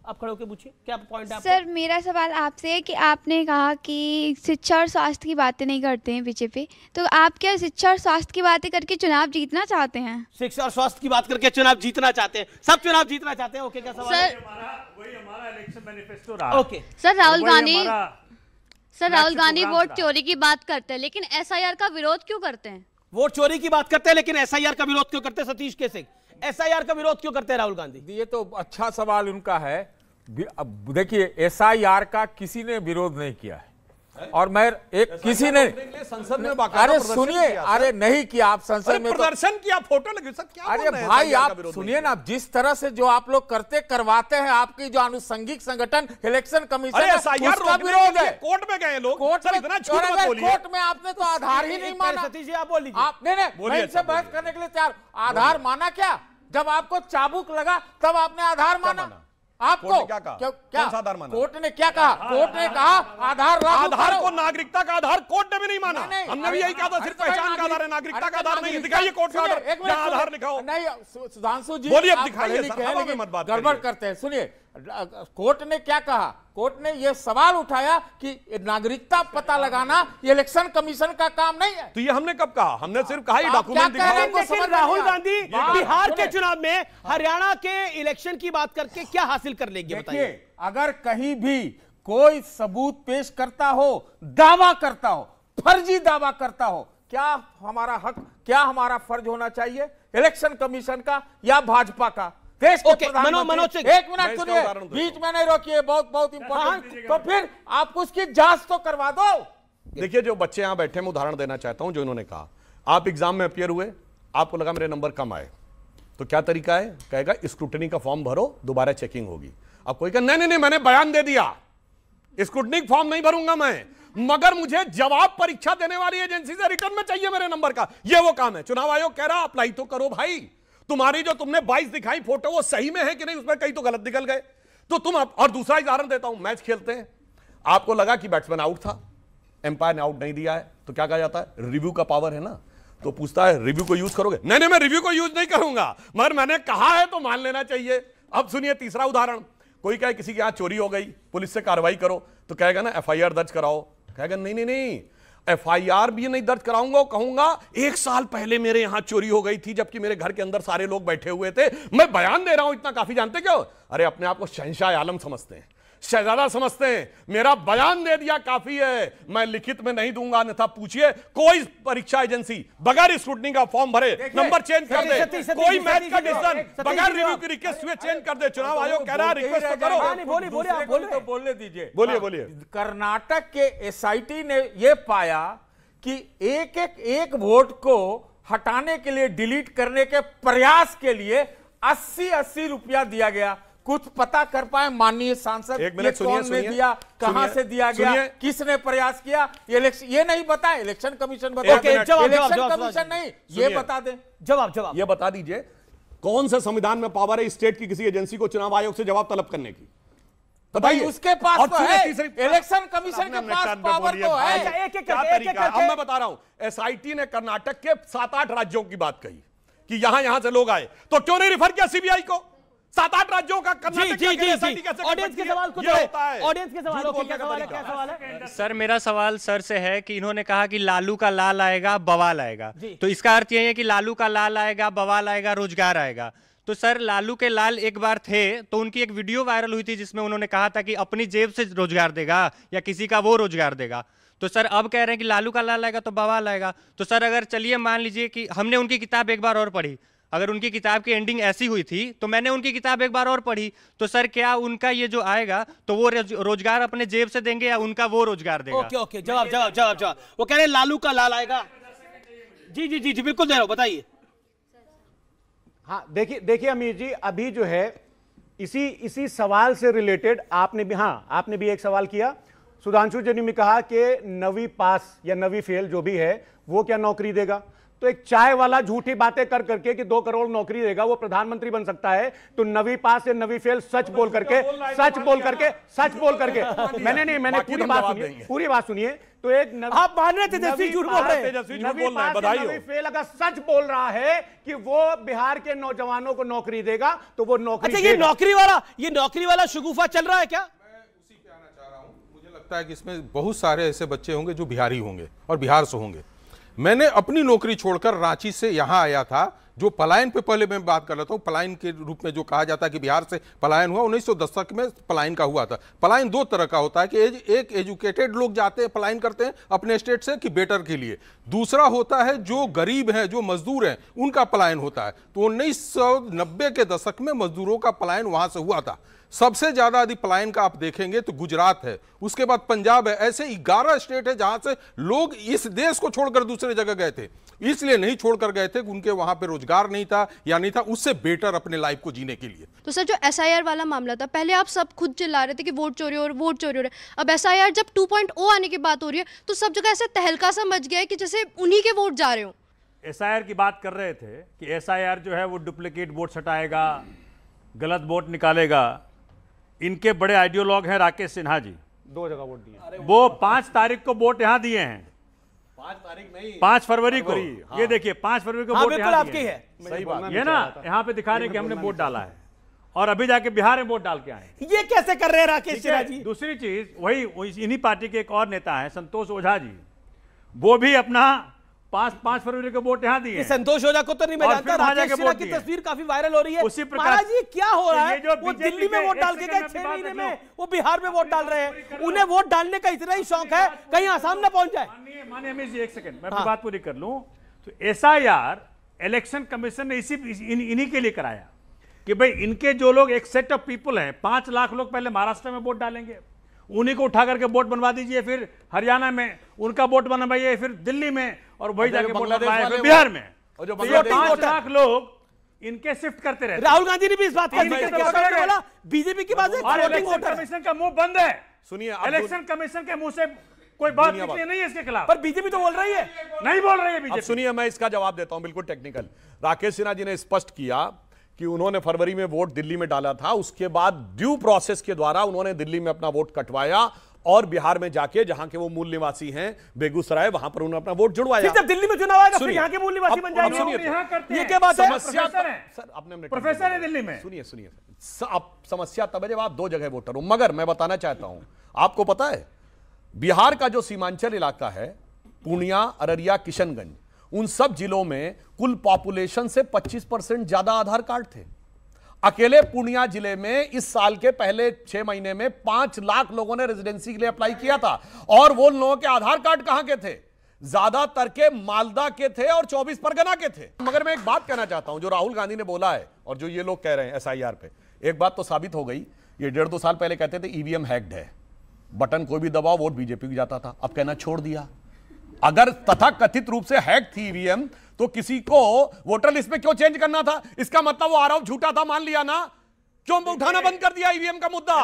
आप खड़े होकर पूछिए, क्या पॉइंट है आपका? सर मेरा सवाल आपसे है कि आपने कहा कि शिक्षा और स्वास्थ्य की बातें नहीं करते हैं बीजेपी, तो आप क्या शिक्षा और स्वास्थ्य की बातें करके चुनाव जीतना चाहते हैं? शिक्षा और स्वास्थ्य की बात करके चुनाव जीतना चाहते हैं, सब चुनाव जीतना चाहते हैं। ओके, क्या सवाल है? वही हमारा इलेक्शन मैनिफेस्टो रहा। Okay sir, Rahul Gandhi sir Rahul Gandhi vote चोरी की बात करते हैं लेकिन एसआईआर का विरोध क्यों करते हैं? वोट चोरी की बात करते हैं लेकिन एसआईआर का विरोध क्यों करते हैं? सतीश केसरी, एसआईआर का विरोध क्यों करते हैं राहुल गांधी? ये तो अच्छा सवाल उनका है। अब देखिए, एसआईआर का किसी ने विरोध नहीं किया है और मैं किसी ने संसद में अरे सुनिए, अरे नहीं किया। आप संसद में प्रदर्शन किया, फोटो लगी सब क्या? अरे भाई आप सुनिए ना, जिस तरह से जो आप लोग करवाते हैं, आपकी जो अनुषंगिक संगठन इलेक्शन कमीशन है, उसका विरोध है। कोर्ट में गए लोग, कोर्ट में आपने तो आधार ही नहीं माना। सतीश जी आप बोल लीजिए। आपने मैं इनसे बहस करने के लिए तैयार। आधार माना क्या? जब आपको चाबुक लगा तब आपने आधार माना। आपको क्या कहा? क्या आधार माना? कोर्ट ने क्या कहा? कोर्ट ने कहा आधार को नागरिकता का आधार कोर्ट ने भी नहीं माना। हमने भी यही कहा था, सिर्फ पहचान का आधार है, नागरिकता का आधार नहीं। दिखाइए कोर्ट का आधार लिखाओ। नहीं सुधांशु जी, बोलिए, दिखाइए, मत बात गड़बड़ करते हैं। सुनिए, कोर्ट ने क्या कहा? कोर्ट ने यह सवाल उठाया कि नागरिकता पता लगाना ये इलेक्शन कमीशन का काम नहीं है। तो ये हमने कब कहा? हमने सिर्फ कहा ही डॉक्यूमेंट दिखाओ। राहुल गांधी बिहार के चुनाव में हरियाणा के इलेक्शन की बात करके क्या हासिल कर लेंगे बताइए? अगर कहीं भी कोई सबूत पेश करता हो, दावा करता हो, फर्जी दावा करता हो, क्या हमारा हक, क्या हमारा फर्ज होना चाहिए इलेक्शन कमीशन का या भाजपा का? देश के मनोज, एक मिनट सुनिए, बीच में नहीं रोकिए, बहुत इंपॉर्टेंट। तो फिर आप उसकी जांच तो करवा दो। देखिए, जो बच्चे यहां बैठे, मैं उदाहरण देना चाहता हूं। जो इन्होंने कहा, आप एग्जाम में अपियर हुए, आपको लगा मेरे नंबर कम आए, तो क्या तरीका है? कहेगा स्क्रूटनी का फॉर्म भरो, दोबारा चेकिंग होगी। अब कोई कहे नहीं, मैंने बयान दे दिया, स्क्रूटनी फॉर्म नहीं भरूंगा मैं, मगर मुझे जवाब परीक्षा देने वाली एजेंसी से रिटर्न में चाहिए मेरे नंबर का। ये वो काम है। चुनाव आयोग कह रहा अप्लाई तो करो भाई। तुम्हारी जो तुमने 22 दिखाई फोटो, वो सही में है कि नहीं, उसमें कहीं तो गलत निकल गए तो तुम। और दूसरा उदाहरण देता हूं, मैच खेलते हैं, आपको लगा कि बैट्समैन आउट था, एम्पायर ने आउट नहीं दिया है, तो क्या कहा जाता है? रिव्यू का पावर है ना, तो पूछता है रिव्यू को यूज करोगे? नहीं, मैं रिव्यू को यूज नहीं करूंगा, मगर मैंने कहा है तो मान लेना चाहिए। अब सुनिए तीसरा उदाहरण, कोई कहे किसी के यहां चोरी हो गई, पुलिस से कार्रवाई करो, तो कहेगा ना एफआईआर दर्ज कराओ। कहेगा नहीं, एफआईआर भी नहीं दर्ज कराऊंगा, कहूंगा 1 साल पहले मेरे यहां चोरी हो गई थी, जबकि मेरे घर के अंदर सारे लोग बैठे हुए थे, मैं बयान दे रहा हूं, इतना काफी। जानते क्यों? अरे अपने आप को शहंशाह आलम समझते हैं, शहजादा समझते हैं। मेरा बयान दे दिया काफी है, मैं लिखित में नहीं दूंगा, अन्यथा पूछिए कोई परीक्षा एजेंसी बगैर स्क्रूटनी का फॉर्म भरे नंबर चेंज कर दे, कोई मैच का डिसीजन बगैर रिव्यू की रिक्वेस्ट हुए चेंज कर दे। चुनाव आयोग कह रहा है रिक्वेस्ट तो करो। बोलने दीजिए, बोलिए। कर्नाटक के एसआईटी ने यह पाया कि एक वोट को हटाने के लिए, डिलीट करने के प्रयास के लिए 80 रुपया दिया गया। कुछ पता कर पाए माननीय सांसद? एक मिनट सुनिए, दिया, कहां से दिया गया, किसने प्रयास किया? ये नहीं बताए, इलेक्शन कमीशन बताए। इलेक्शन कमीशन नहीं, ये बता दें। जवाब ये बता दीजिए, कौन सा संविधान में पावर है स्टेट की किसी एजेंसी को चुनाव आयोग से जवाब तलब करने की? बताइए। उसके पास तो है, इलेक्शन कमीशन के पास पावर तो है। अब मैं बता रहा हूं, एसआईटी ने कर्नाटक के 7-8 राज्यों की बात कही कि यहां से लोग आए, तो क्यों नहीं रिफर किया सीबीआई को? 7-8 राज्यों का कर्नाटक ऑडियंस के सवाल को ऑडियंस के सवाल क्या सवाल है? सर मेरा सवाल सर से है कि इन्होंने कहा कि लालू का लाल आएगा, बवाल आएगा, तो इसका अर्थ यही है कि लालू का लाल आएगा, बवाल आएगा, रोजगार आएगा। तो सर लालू के लाल एक बार थे तो उनकी एक वीडियो वायरल हुई थी जिसमें उन्होंने कहा था कि अपनी जेब से रोजगार देगा या किसी का वो रोजगार देगा। तो सर अब कह रहे हैं कि लालू का लाल आएगा तो बवाल आएगा। तो सर अगर चलिए मान लीजिए कि हमने उनकी किताब एक बार और पढ़ी, अगर उनकी किताब की एंडिंग ऐसी हुई थी तो मैंने उनकी किताब एक बार और पढ़ी, तो सर क्या उनका ये जो आएगा तो वो रोजगार अपने जेब से देंगे या उनका वो रोजगार देगा? ओके जवाब। वो कह रहे हैं लालू का लाल आएगा। जी बिल्कुल दे रहा हूं, बताइए। हाँ देखिए अमीर जी, अभी जो है इसी सवाल से रिलेटेड आपने भी एक सवाल किया। सुधांशु जी ने कहा कि नवी पास या नवी फेल जो भी है वो क्या नौकरी देगा? तो एक चाय वाला झूठी बातें कर करके कि 2 करोड़ नौकरी देगा वो प्रधानमंत्री बन सकता है, तो नवी पास या नवी फेल सच बोल करके मैंने पूरी बात सुनिए। तो एक आप मान रहे तेजस्वी झूठ बोल रहे हैं, नवी फेल अगर सच बोल रहा है कि वो बिहार के नौजवानों को नौकरी देगा तो वो नौकरी। अच्छा, ये नौकरी वाला शगुफा चल रहा है क्या? मैं उसी पे आना चाह रहा हूं। मुझे लगता है कि इसमें बहुत सारे ऐसे बच्चे होंगे जो बिहारी होंगे और बिहार से होंगे। मैंने अपनी नौकरी छोड़कर रांची से यहां आया था जो पलायन पे पहले मैं बात कर रहा था, पलायन के रूप में जो कहा जाता है कि बिहार से पलायन हुआ, 1900 दशक में पलायन का हुआ था। पलायन दो तरह का होता है कि एक एजुकेटेड लोग जाते हैं, पलायन करते हैं अपने स्टेट से कि बेटर के लिए, दूसरा होता है जो गरीब हैं, जो मजदूर हैं, उनका पलायन होता है। तो 1990 के दशक में मजदूरों का पलायन वहां से हुआ था। सबसे ज्यादा यदि पलायन का आप देखेंगे तो गुजरात है, उसके बाद पंजाब है, ऐसे 11 स्टेट है जहां से लोग इस देश को छोड़कर दूसरे जगह गए थे। इसलिए नहीं छोड़कर गए थे कि उनके वहां पे रोजगार नहीं था या नहीं था उससे बेटर अपने लाइफ को जीने के लिए। तो सर जो SIR वाला मामला था, पहले आप सब खुद चिल्ला रहे थे कि वोट चोरी हो रहा है, अब SIR जब 2.0 आने की बात हो रही है तो सब जगह ऐसे तहलका सा मच गया है कि जैसे उन्हीं के वोट जा रहे हो। SIR की बात कर रहे थे कि SIR जो है वो डुप्लीकेट वोट हटाएगा, गलत वोट निकालेगा। इनके बड़े आइडियोलॉग हैं राकेश सिन्हा जी, 2 जगह वोट दिए, वो 5 तारीख को वोट यहां दिए हैं, 5 तारीख नहीं 5 फरवरी को। हाँ। ये देखिए 5 फरवरी को वोट यहाँ आपकी है, सही बात ये ना, यहाँ पे दिखा रहे हैं कि हमने वोट डाला है और अभी जाके बिहार में वोट डाल के आए। ये कैसे कर रहे हैं राकेश सिन्हा जी? दूसरी चीज वही इन्हीं पार्टी के एक और नेता है संतोष ओझा जी, वो भी अपना 5 फरवरी को वोट यहाँ दिए। संतोष ओझा को तो नहीं मैं जानता, राकेश सिन्हा की तस्वीर काफी वायरल हो रही है। उसी प्रकार जी क्या हो रहा है, वो दिल्ली में वोट डाल के गए 6 महीने में, वो बिहार में वोट डाल रहे हैं। उन्हें वोट डालने का इतना ही शौक है कहीं आसाम ना पहुंच जाए। मानिए अमीर जी, एक सेकंड मैं अपनी बात पूरी कर लूं। तो SIR इलेक्शन कमीशन ने इन्हीं के लिए कराया कि भाई इनके जो लोग, एक सेट ऑफ पीपल हैं, 5 लाख लोग पहले महाराष्ट्र में वोट डालेंगे, उन्हीं को उठा करके वोट बनवा दीजिए, फिर हरियाणा में उनका वोट बनवाइए, फिर दिल्ली में, और वही जाके वोट बनवाइए फिर बिहार में। और जो 5 लाख लोग इनके शिफ्ट करते रहते। राहुल गांधी ने भी इस बात को बोला, बीजेपी की बात है, इलेक्शन कमीशन का मुंह बंद है। सुनिए, इलेक्शन कमीशन के मुंह से कोई बात निकली नहीं है इसके खिलाफ, पर बीजेपी तो बोल रही है, नहीं बोल रही है बीजेपी। सुनिए, मैं इसका जवाब देता हूं, बिल्कुल टेक्निकल। राकेश सिन्हा जी ने स्पष्ट किया कि उन्होंने फरवरी में वोट दिल्ली में डाला था, उसके बाद ड्यू प्रोसेस के द्वारा उन्होंने दिल्ली में अपना वोट कटवाया और बिहार में जाके, जहां के वो मूल निवासी हैं बेगूसराय, वहां पर उन्होंने अपना वोट जुड़वाया। जब दिल्ली में चुनाव आएगा फिर यहाँ के मूल निवासी बन जाएंगे। ये क्या बात है? समस्या सर, आपने प्रोफेसर है दिल्ली में। सुनिए, अब समस्या तब है जब आप 2 जगह वोटर हो। मगर मैं बताना चाहता हूं, आपको पता है बिहार का जो सीमांचल इलाका है, पूर्णिया, अररिया, किशनगंज, उन सब जिलों में कुल पॉपुलेशन से 25% ज्यादा आधार कार्ड थे। अकेले पूर्णिया जिले में इस साल के पहले 6 महीने में 5 लाख लोगों ने रेजिडेंसी के लिए अप्लाई किया था, और वो लोगों के आधार कार्ड कहां के थे? ज्यादातर के मालदा के थे और 24 परगना के थे। मगर मैं एक बात कहना चाहता हूं, जो राहुल गांधी ने बोला है और जो ये लोग कह रहे हैं SIR पे, एक बात तो साबित हो गई। ये 1.5-2 साल पहले कहते थे EVM हैक्ड है, बटन कोई भी दबाओ वोट बीजेपी को जाता था, अब कहना छोड़ दिया। अगर तथाकथित रूप से हैक थी EVM, तो किसी को वोटर लिस्ट में क्यों चेंज करना था? इसका मतलब वो आरोप झूठा था, मान लिया ना, क्यों उठाना बंद कर दिया EVM का मुद्दा?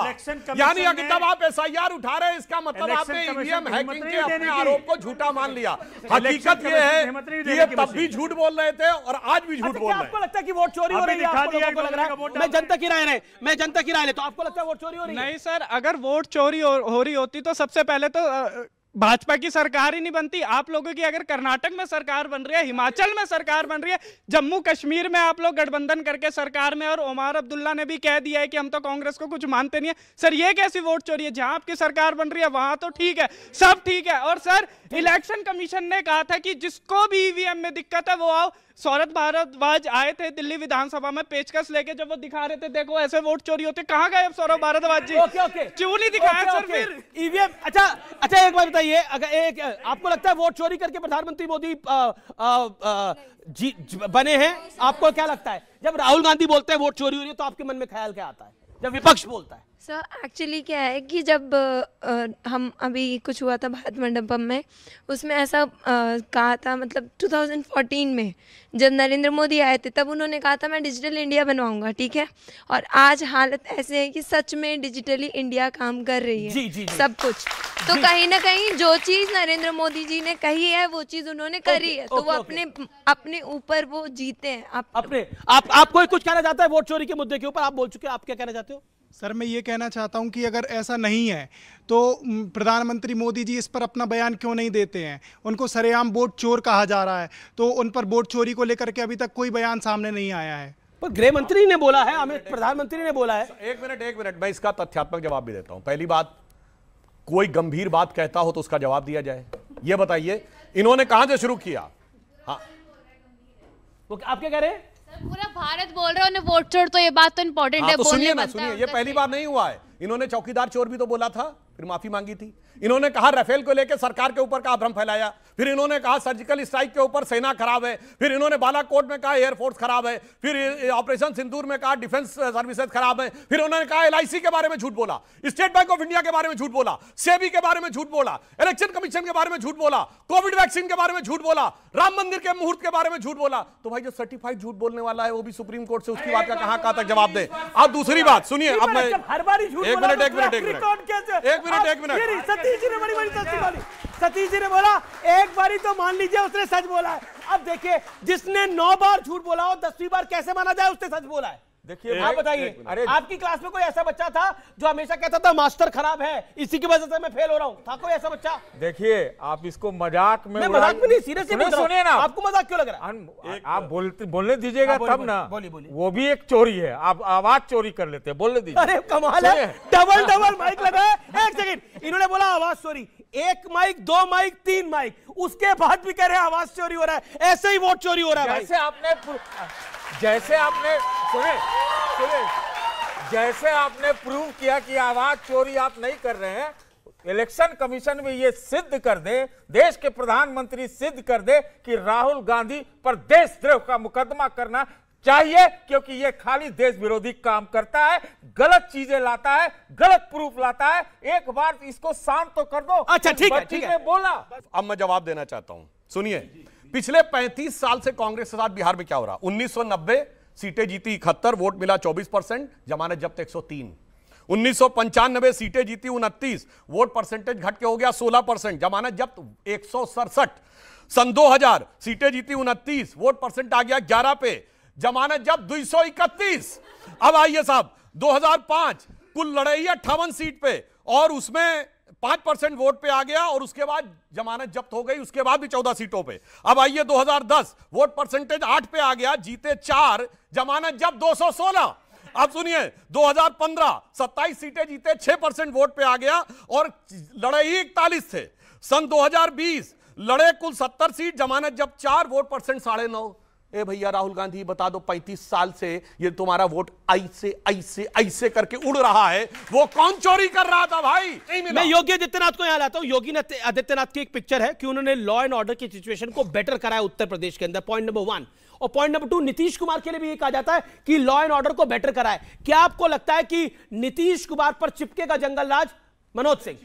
यानी अगर तब आप SIR उठा रहे हैं, इसका मतलब आपने EVM हैकिंग के अपने आरोप को झूठा मान लिया। हकीकत ये है कि ये तब भी झूठ बोल रहे थे और आज भी झूठ बोल रहे हैं। आपको लगता है कि वोट चोरी हो रही है? आपको लोगों को लग रहा है, मैं जनता की राय ले, तो आपको लगता है वोट चोरी हो रही है? नहीं सर, अगर वोट चोरी हो रही होती तो सबसे पहले तो भाजपा की सरकार ही नहीं बनती। आप लोगों की अगर कर्नाटक में सरकार बन रही है, हिमाचल में सरकार बन रही है, जम्मू कश्मीर में आप लोग गठबंधन करके सरकार में, और ओमर अब्दुल्ला ने भी कह दिया है कि हम तो कांग्रेस को कुछ मानते नहीं है। सर ये कैसी वोट चोरी है? जहां आपकी सरकार बन रही है वहां तो ठीक है, सब ठीक है। और सर इलेक्शन कमीशन ने कहा था कि जिसको भी EVM में दिक्कत है वो आओ। सौरभ भारद्वाज आए थे दिल्ली विधानसभा में पेचकस लेके, जब वो दिखा रहे थे देखो ऐसे वोट चोरी होते, कहां गए अब सौरभ भारद्वाज जी? क्यों नहीं दिखाया सर फिर EVM? अच्छा एक बात बताइए, अगर आपको लगता है वोट चोरी करके प्रधानमंत्री मोदी बने हैं? आपको क्या लगता है जब राहुल गांधी बोलते हैं वोट चोरी हो रही है, तो आपके मन में ख्याल क्या आता है जब विपक्ष बोलता है? सर एक्चुअली क्या है कि जब हम अभी कुछ हुआ था भारत मंडपम में, उसमें ऐसा कहा था, मतलब 2014 में जब नरेंद्र मोदी आए थे तब उन्होंने कहा था मैं डिजिटल इंडिया बनवाऊंगा, ठीक है। और आज हालत ऐसे है कि सच में डिजिटली इंडिया काम कर रही है। जी। सब कुछ तो कहीं ना कहीं जो चीज़ नरेंद्र मोदी जी ने कही है वो चीज़ उन्होंने करी है, तो वो अपने ऊपर वो जीते हैं। आप कोई कुछ कहना चाहता है वोट चोरी के मुद्दे के ऊपर? आप बोल चुके हैं, आप क्या कहना चाहते हो? सर मैं ये कहना चाहता हूं कि अगर ऐसा नहीं है तो प्रधानमंत्री मोदी जी इस पर अपना बयान क्यों नहीं देते हैं? उनको सरेआम वोट चोर कहा जा रहा है, तो उन पर वोट चोरी को लेकर के अभी तक कोई बयान सामने नहीं आया है। पर गृह मंत्री ने बोला है, अमित प्रधानमंत्री ने बोला है। एक मिनट मैं इसका तथ्यात्मक जवाब भी देता हूं। पहली बात, कोई गंभीर बात कहता हो तो उसका जवाब दिया जाए। ये बताइए इन्होंने कहां से शुरू किया? हाँ, आप क्या कह रहे हैं? पूरा भारत बोल रहा है उन्हें वोट चोर, तो ये बात तो इम्पोर्टेंट है, तो बोलने सुनिए ना, बनता है सुनिए, ये उनका पहली बार नहीं हुआ है। इन्होंने चौकीदार चोर भी तो बोला था, फिर माफी मांगी थी। इन्होंने कहा राफेल को लेकर सरकार के ऊपर का भ्रम फैलाया, फिर इन्होंने कहा सर्जिकल स्ट्राइक के ऊपर सेना खराब है, फिर इन्होंने बालाकोट में कहा एयरफोर्स खराब है, फिर ऑपरेशन सिंदूर में कहा डिफेंस सर्विसेज खराब है, फिर उन्होंने कहा LIC के बारे में झूठ बोला, स्टेट बैंक ऑफ इंडिया के बारे में झूठ बोला, सेबी के बारे में झूठ बोला, इलेक्शन कमीशन के बारे में झूठ बोला, कोविड वैक्सीन के बारे में झूठ बोला, राम मंदिर के मुहूर्त के बारे में झूठ बोला। तो भाई जो सर्टिफाइड झूठ बोलने वाला है वो भी सुप्रीम कोर्ट से उसकी बात का कहां तक जवाब दे। अब दूसरी बात सुनिए, अब मैं हर बार झूठ एक मिनट सतीश जी ने बड़ी बड़ी सच्ची बोली। सतीश जी ने बोला एक बारी तो मान लीजिए उसने सच बोला है। अब देखिए जिसने 9 बार झूठ बोला हो 10वीं बार कैसे माना जाए उसने सच बोला है? देखिए आप बताइए, आपकी क्लास में कोई ऐसा बच्चा था जो हमेशा कहता था मास्टर खराब है, इसी की वजह से मैं फेल हो रहा हूं? था कोई ऐसा बच्चा? देखिए आप इसको मजाक में, मजाक में नहीं, सीरियसली सुनिए ना, आपको मजाक क्यों लग रहा है? आप बोलने दीजिएगा तब ना। वो भी एक चोरी है, आप आवाज चोरी कर लेते हैं, बोलने दीजिए। अरे कमाल है, डबल माइक लगा है। एक सेकंड, इन्होंने बोला आवाज चोरी, 1 माइक 2 माइक 3 माइक, उसके बाद भी कह रहे हैं आवाज चोरी हो रहा है। ऐसे ही वोट चोरी हो रहा है। जैसे आपने प्रूव किया कि आवाज चोरी आप नहीं कर रहे हैं, इलेक्शन कमीशन में ये सिद्ध कर दे, देश के प्रधानमंत्री सिद्ध कर दे कि राहुल गांधी पर देशद्रोह का मुकदमा करना चाहिए, क्योंकि ये खाली देश विरोधी काम करता है, गलत चीजें लाता है, गलत प्रूफ लाता है। एक बार इसको शांत तो कर दो। अच्छा ठीक है बोला। अब मैं जवाब देना चाहता हूं, सुनिए। पिछले 35 साल से कांग्रेस के साथ बिहार में क्या हो रहा? 1990 सीटें जीती 71, वोट मिला 24%, जमानत जब्त 103। 1995 सीटें जीती 29, वोट परसेंटेज घट के हो गया 16%, जमानत जब्त 167। सन 2000 सीटें जीती 29, वोट परसेंट आ गया 11 पे, जमानत जब्त 231। अब आइए साहब 2005 कुल लड़ाई 58 सीट पे और उसमें 5% वोट पे आ गया और उसके बाद जमानत जब्त हो गई, उसके बाद भी 14 सीटों पे। अब आइए 2010 वोट परसेंटेज 8 पे आ गया, जीते 4, जमानत जब्त 216। अब सुनिए 2015 27 सीटें जीते 6% वोट पे आ गया और लड़ाई 41 थे। सन 2020 लड़े कुल 70 सीट, जमानत जब्त 4, वोट परसेंट 9.5। ए भैया राहुल गांधी बता दो, 35 साल से ये तुम्हारा वोट ऐसे करके उड़ रहा है, वो कौन चोरी कर रहा था भाई? नहीं मिला। मैं योगी आदित्यनाथ को यहां लाता हूं। योगी आदित्यनाथ की एक पिक्चर है कि उन्होंने लॉ एंड ऑर्डर की सिचुएशन को बेटर कराया उत्तर प्रदेश के अंदर, पॉइंट नंबर 1। और पॉइंट नंबर 2, नीतीश कुमार के लिए भी ये कहा जाता है कि लॉ एंड ऑर्डर को बेटर कराए। क्या आपको लगता है कि नीतीश कुमार पर चिपकेगा जंगल राज? मनोज सिंह।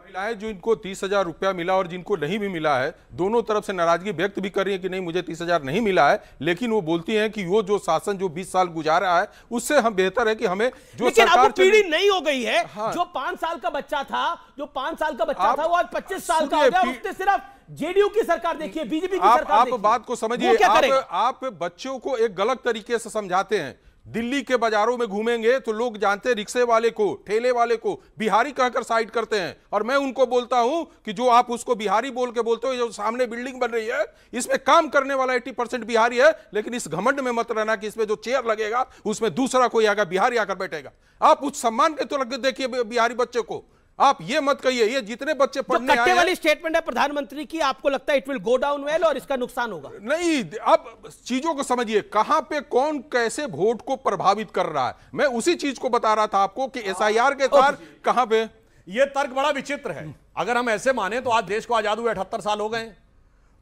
महिलाएं जो इनको 30,000 रुपया मिला और जिनको नहीं भी मिला है, दोनों तरफ से नाराजगी व्यक्त भी कर रही है कि नहीं मुझे 30,000 नहीं मिला है, लेकिन वो बोलती हैं कि वो जो शासन जो 20 साल गुजारा है उससे हम बेहतर है कि हमें जो सरकार अब पीढ़ी नहीं हो गई है। हाँ। जो 5 साल का बच्चा था, वो आज 25 साल का हो गया। उसने सिर्फ जेडीयू की सरकार देखिए, बीजेपी की सरकार आप बात को समझिए। आप बच्चों को एक गलत तरीके से समझाते हैं। दिल्ली के बाजारों में घूमेंगे तो लोग जानते हैं रिक्शे वाले को, ठेले वाले को बिहारी कहकर साइड करते हैं, और मैं उनको बोलता हूं कि जो आप उसको बिहारी बोल के बोलते हो, जो सामने बिल्डिंग बन रही है इसमें काम करने वाला 80% बिहारी है, लेकिन इस घमंड में मत रहना कि इसमें जो चेयर लगेगा उसमें दूसरा कोई आएगा बिहारी आकर बैठेगा। आप उस सम्मान के तो लग देखिए बिहारी बच्चे को, आप ये मत कहिए। ये जितने बच्चे पढ़ने आए वाली स्टेटमेंट है प्रधानमंत्री की, आपको लगता है it will go down well और इसका नुकसान होगा? नहीं, अब चीजों को समझिए, कहां पे कौन कैसे वोट को प्रभावित कर रहा है। मैं उसी चीज को बता रहा था आपको कि SIR के तार कहां पे। ये तर्क बड़ा विचित्र है। अगर हम ऐसे माने तो आज देश को आजाद हुए 78 साल हो गए,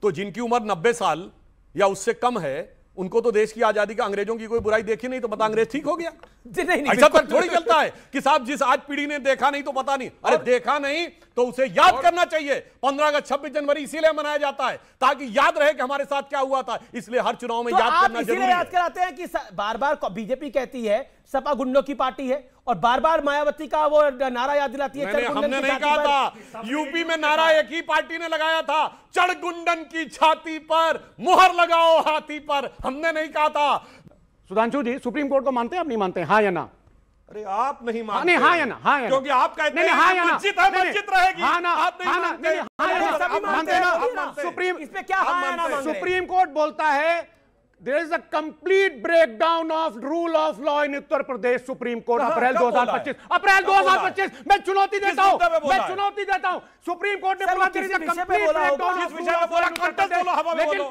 तो जिनकी उम्र 90 साल या उससे कम है उनको तो देश की आजादी का अंग्रेजों की कोई बुराई देखी नहीं तो पता अंग्रेज ठीक हो गया? ऐसा तक थोड़ी चलता है कि साहब जिस आज पीढ़ी ने देखा नहीं तो पता नहीं। अरे देखा नहीं तो उसे याद करना चाहिए। 15 अगस्त 26 जनवरी इसीलिए मनाया जाता है ताकि याद रहे कि हमारे साथ क्या हुआ था, इसलिए हर चुनाव में याद करना जरूरी है। याद कराते हैं कि बार बार बीजेपी कहती है सपा गुंडों की पार्टी है, और बार बार मायावती का वो नारा याद दिलाती है। हमने नहीं कहा था, यूपी में नारा एक ही पार्टी ने लगाया था, चढ़ गुंडन की छाती पर मुहर लगाओ हाथी पर, हमने नहीं कहा था। सुधांशु जी सुप्रीम कोर्ट को मानते हैं, आप नहीं मानते? हाँ या ना? अरे आप नहीं मानते? नहीं, हाँ या ना? हाँ या ना? क्योंकि आप कहते हैं हाँ या ना? मस्जिद रहेगी। हाँ ना? आप नहीं मानते? हाँ या ना? सुप्रीम, इसमें क्या हाँ या ना? सुप्रीम कोर्ट बोलता है There is a complete breakdown of rule of law in Uttar Pradesh supreme court April 2025 मैं चुनौती देता हूं सुप्रीम कोर्ट ने बोला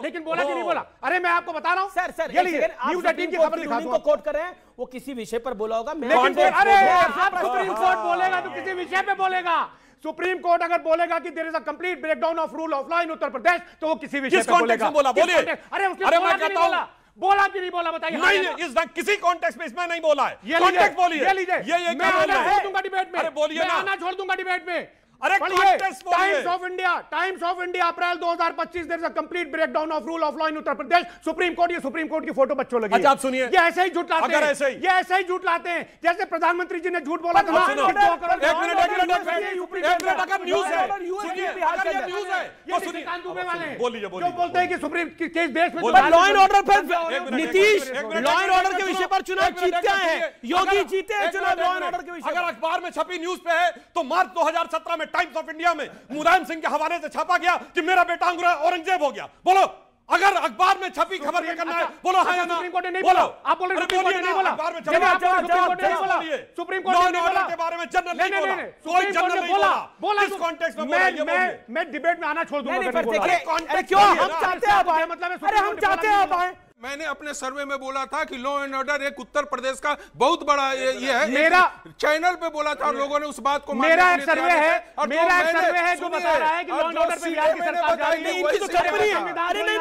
लेकिन बोला कि नहीं बोला। अरे मैं आपको बता रहा हूं सर न्यूज़ 18 की खबर दिखा को कोट कर रहे हैं, वो किसी विषय पर बोला होगा। अरे आप सुप्रीम कोर्ट बोलेगा तो किसी विषय पे बोलेगा। सुप्रीम कोर्ट अगर बोलेगा कि there is a complete breakdown of rule of law in Uttar Pradesh तो वो किसी विषय पे बोलेगा। बोलिए। अरे उसने बोला कि नहीं बोला बताइए। नहीं, इस किसी कॉन्टेक्स्ट में इसमें नहीं बोला है। कॉन्टेक्स्ट बोलिए। ये लीजिए, मैं आना छोड़ दूंगा डिबेट में। अरे बोलिए ना, आना छोड़ दूंगा डिबेट में। अरे कॉन्टेक्स्ट बोलिए। Times of India April 2025 there is a complete breakdown of rule of law in Uttar Pradesh supreme Court. ये सुप्रीम कोर्ट की फोटो बच्चों लगी। अच्छा आप सुनिए, ये ऐसे ही झूठ लाते हैं, ये ऐसे ही झूठ लाते हैं जैसे प्रधानमंत्री जी ने झूठ बोला था। एक मिनट अगर न्यूज़ है, सुनिए, अगर ये न्यूज़ है तो सुनिए, बोलिए जो बोलते हैं कि सुप्रीम केस देश में लॉ एंड ऑर्डर पर नीतीश लॉ एंड ऑर्डर के विषय पर चुनाव जीत के आए हैं, योगी जीते हैं चुनाव लॉ एंड ऑर्डर के विषय। अगर अखबार में छपी न्यूज़ पे है तो मार्च 2017 में टाइम्स ऑफ इंडिया में मुलायम सिंह के हवाले से छापा गया कि मेरा बेटा औरंगजेब हो गया। बोलो, अगर अखबार में छपी खबर ये करना है, बोलो हाँ या ना। सुप्रीम कोर्ट ने नहीं बोला। आप बोल रहे सुप्रीम कोर्ट ने नहीं बोला। अखबार में सुप्रीम कोर्ट ने नहीं बोला। सुप्रीम कोर्ट ने नहीं बोला के बारे में जनरल नहीं बोला, कोई जनरल नहीं बोला। इस कॉन्टेक्स्ट में मैं डिबेट में आना छोड़ दूंगा। क्यों हम चाहते हैं आप आए, मतलब अरे हम चाहते हैं आप आए। मैंने अपने सर्वे में बोला था कि लॉ एंड ऑर्डर एक उत्तर प्रदेश का बहुत बड़ा ये है। मेरा चैनल पे बोला था और लोगों ने उस बात को मेरा एक सर्वे है जो बता रहा है कि लॉ एंड ऑर्डर पे बिहार की सरकार जा रही है। इनकी तो कंपनी है। अरे नहीं,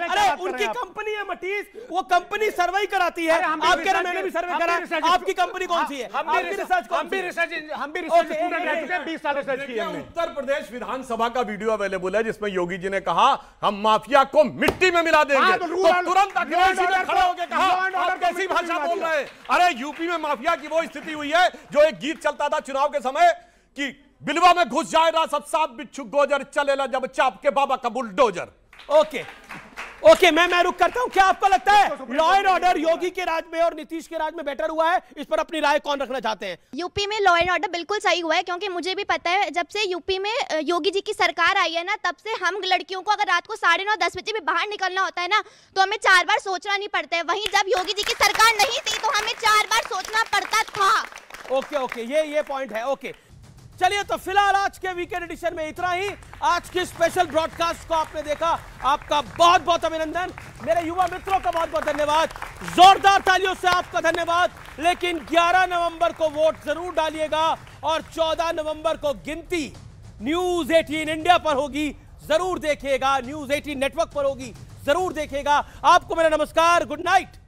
अरे उनकी कंपनी है मटीज, वो कंपनी सर्वे कराती है। आप कह रहे मैंने भी सर्वे करा, आपकी कंपनी कौन सी है? हम भी रिसर्च स्टूडेंट रह चुके हैं, 20 साल रिसर्च किया हमने। उत्तर प्रदेश विधानसभा का वीडियो अवेलेबल है जिसमें योगी जी ने कहा हम माफिया को मिट्टी में मिला देंगे। तुरंत अखिलेश जी ने खड़े होकर कहा आप कैसी भाषा बोल रहे हैं? अरे यूपी में माफिया की वो स्थिति हुई है जो एक गीत चलता था चुनाव के समय कि बिलवा में घुस जाएगा सब साफ बिच्छू गोजर चलेला जब चाप के बाबा का बुलडोजर। ओके मैं रुक करता हूं। क्या आपको लगता है लॉ एंड ऑर्डर योगी के राज में और नीतीश के राज में बेटर हुआ है? इस पर अपनी राय कौन रखना चाहते हैं? यूपी में लॉ एंड ऑर्डर बिल्कुल सही हुआ है, क्योंकि मुझे भी पता है जब से यूपी में योगी जी की सरकार आई है ना, तब से हम लड़कियों को अगर रात को 9:30-10 बजे भी बाहर निकलना होता है ना तो हमें 4 बार सोचना नहीं पड़ता है। वहीं जब योगी जी की सरकार नहीं थी तो हमें 4 बार सोचना पड़ता था। ओके ये पॉइंट है। ओके चलिए, तो फिलहाल आज के वीकेंड एडिशन में इतना ही। आज की स्पेशल ब्रॉडकास्ट को आपने देखा, आपका बहुत बहुत अभिनंदन। मेरे युवा मित्रों का बहुत बहुत धन्यवाद, जोरदार तालियों से आपका धन्यवाद। लेकिन 11 नवंबर को वोट जरूर डालिएगा और 14 नवंबर को गिनती न्यूज़ 18 इंडिया पर होगी, जरूर देखिएगा। न्यूज़ 18 नेटवर्क पर होगी, जरूर देखिएगा। आपको मेरा नमस्कार, गुड नाइट।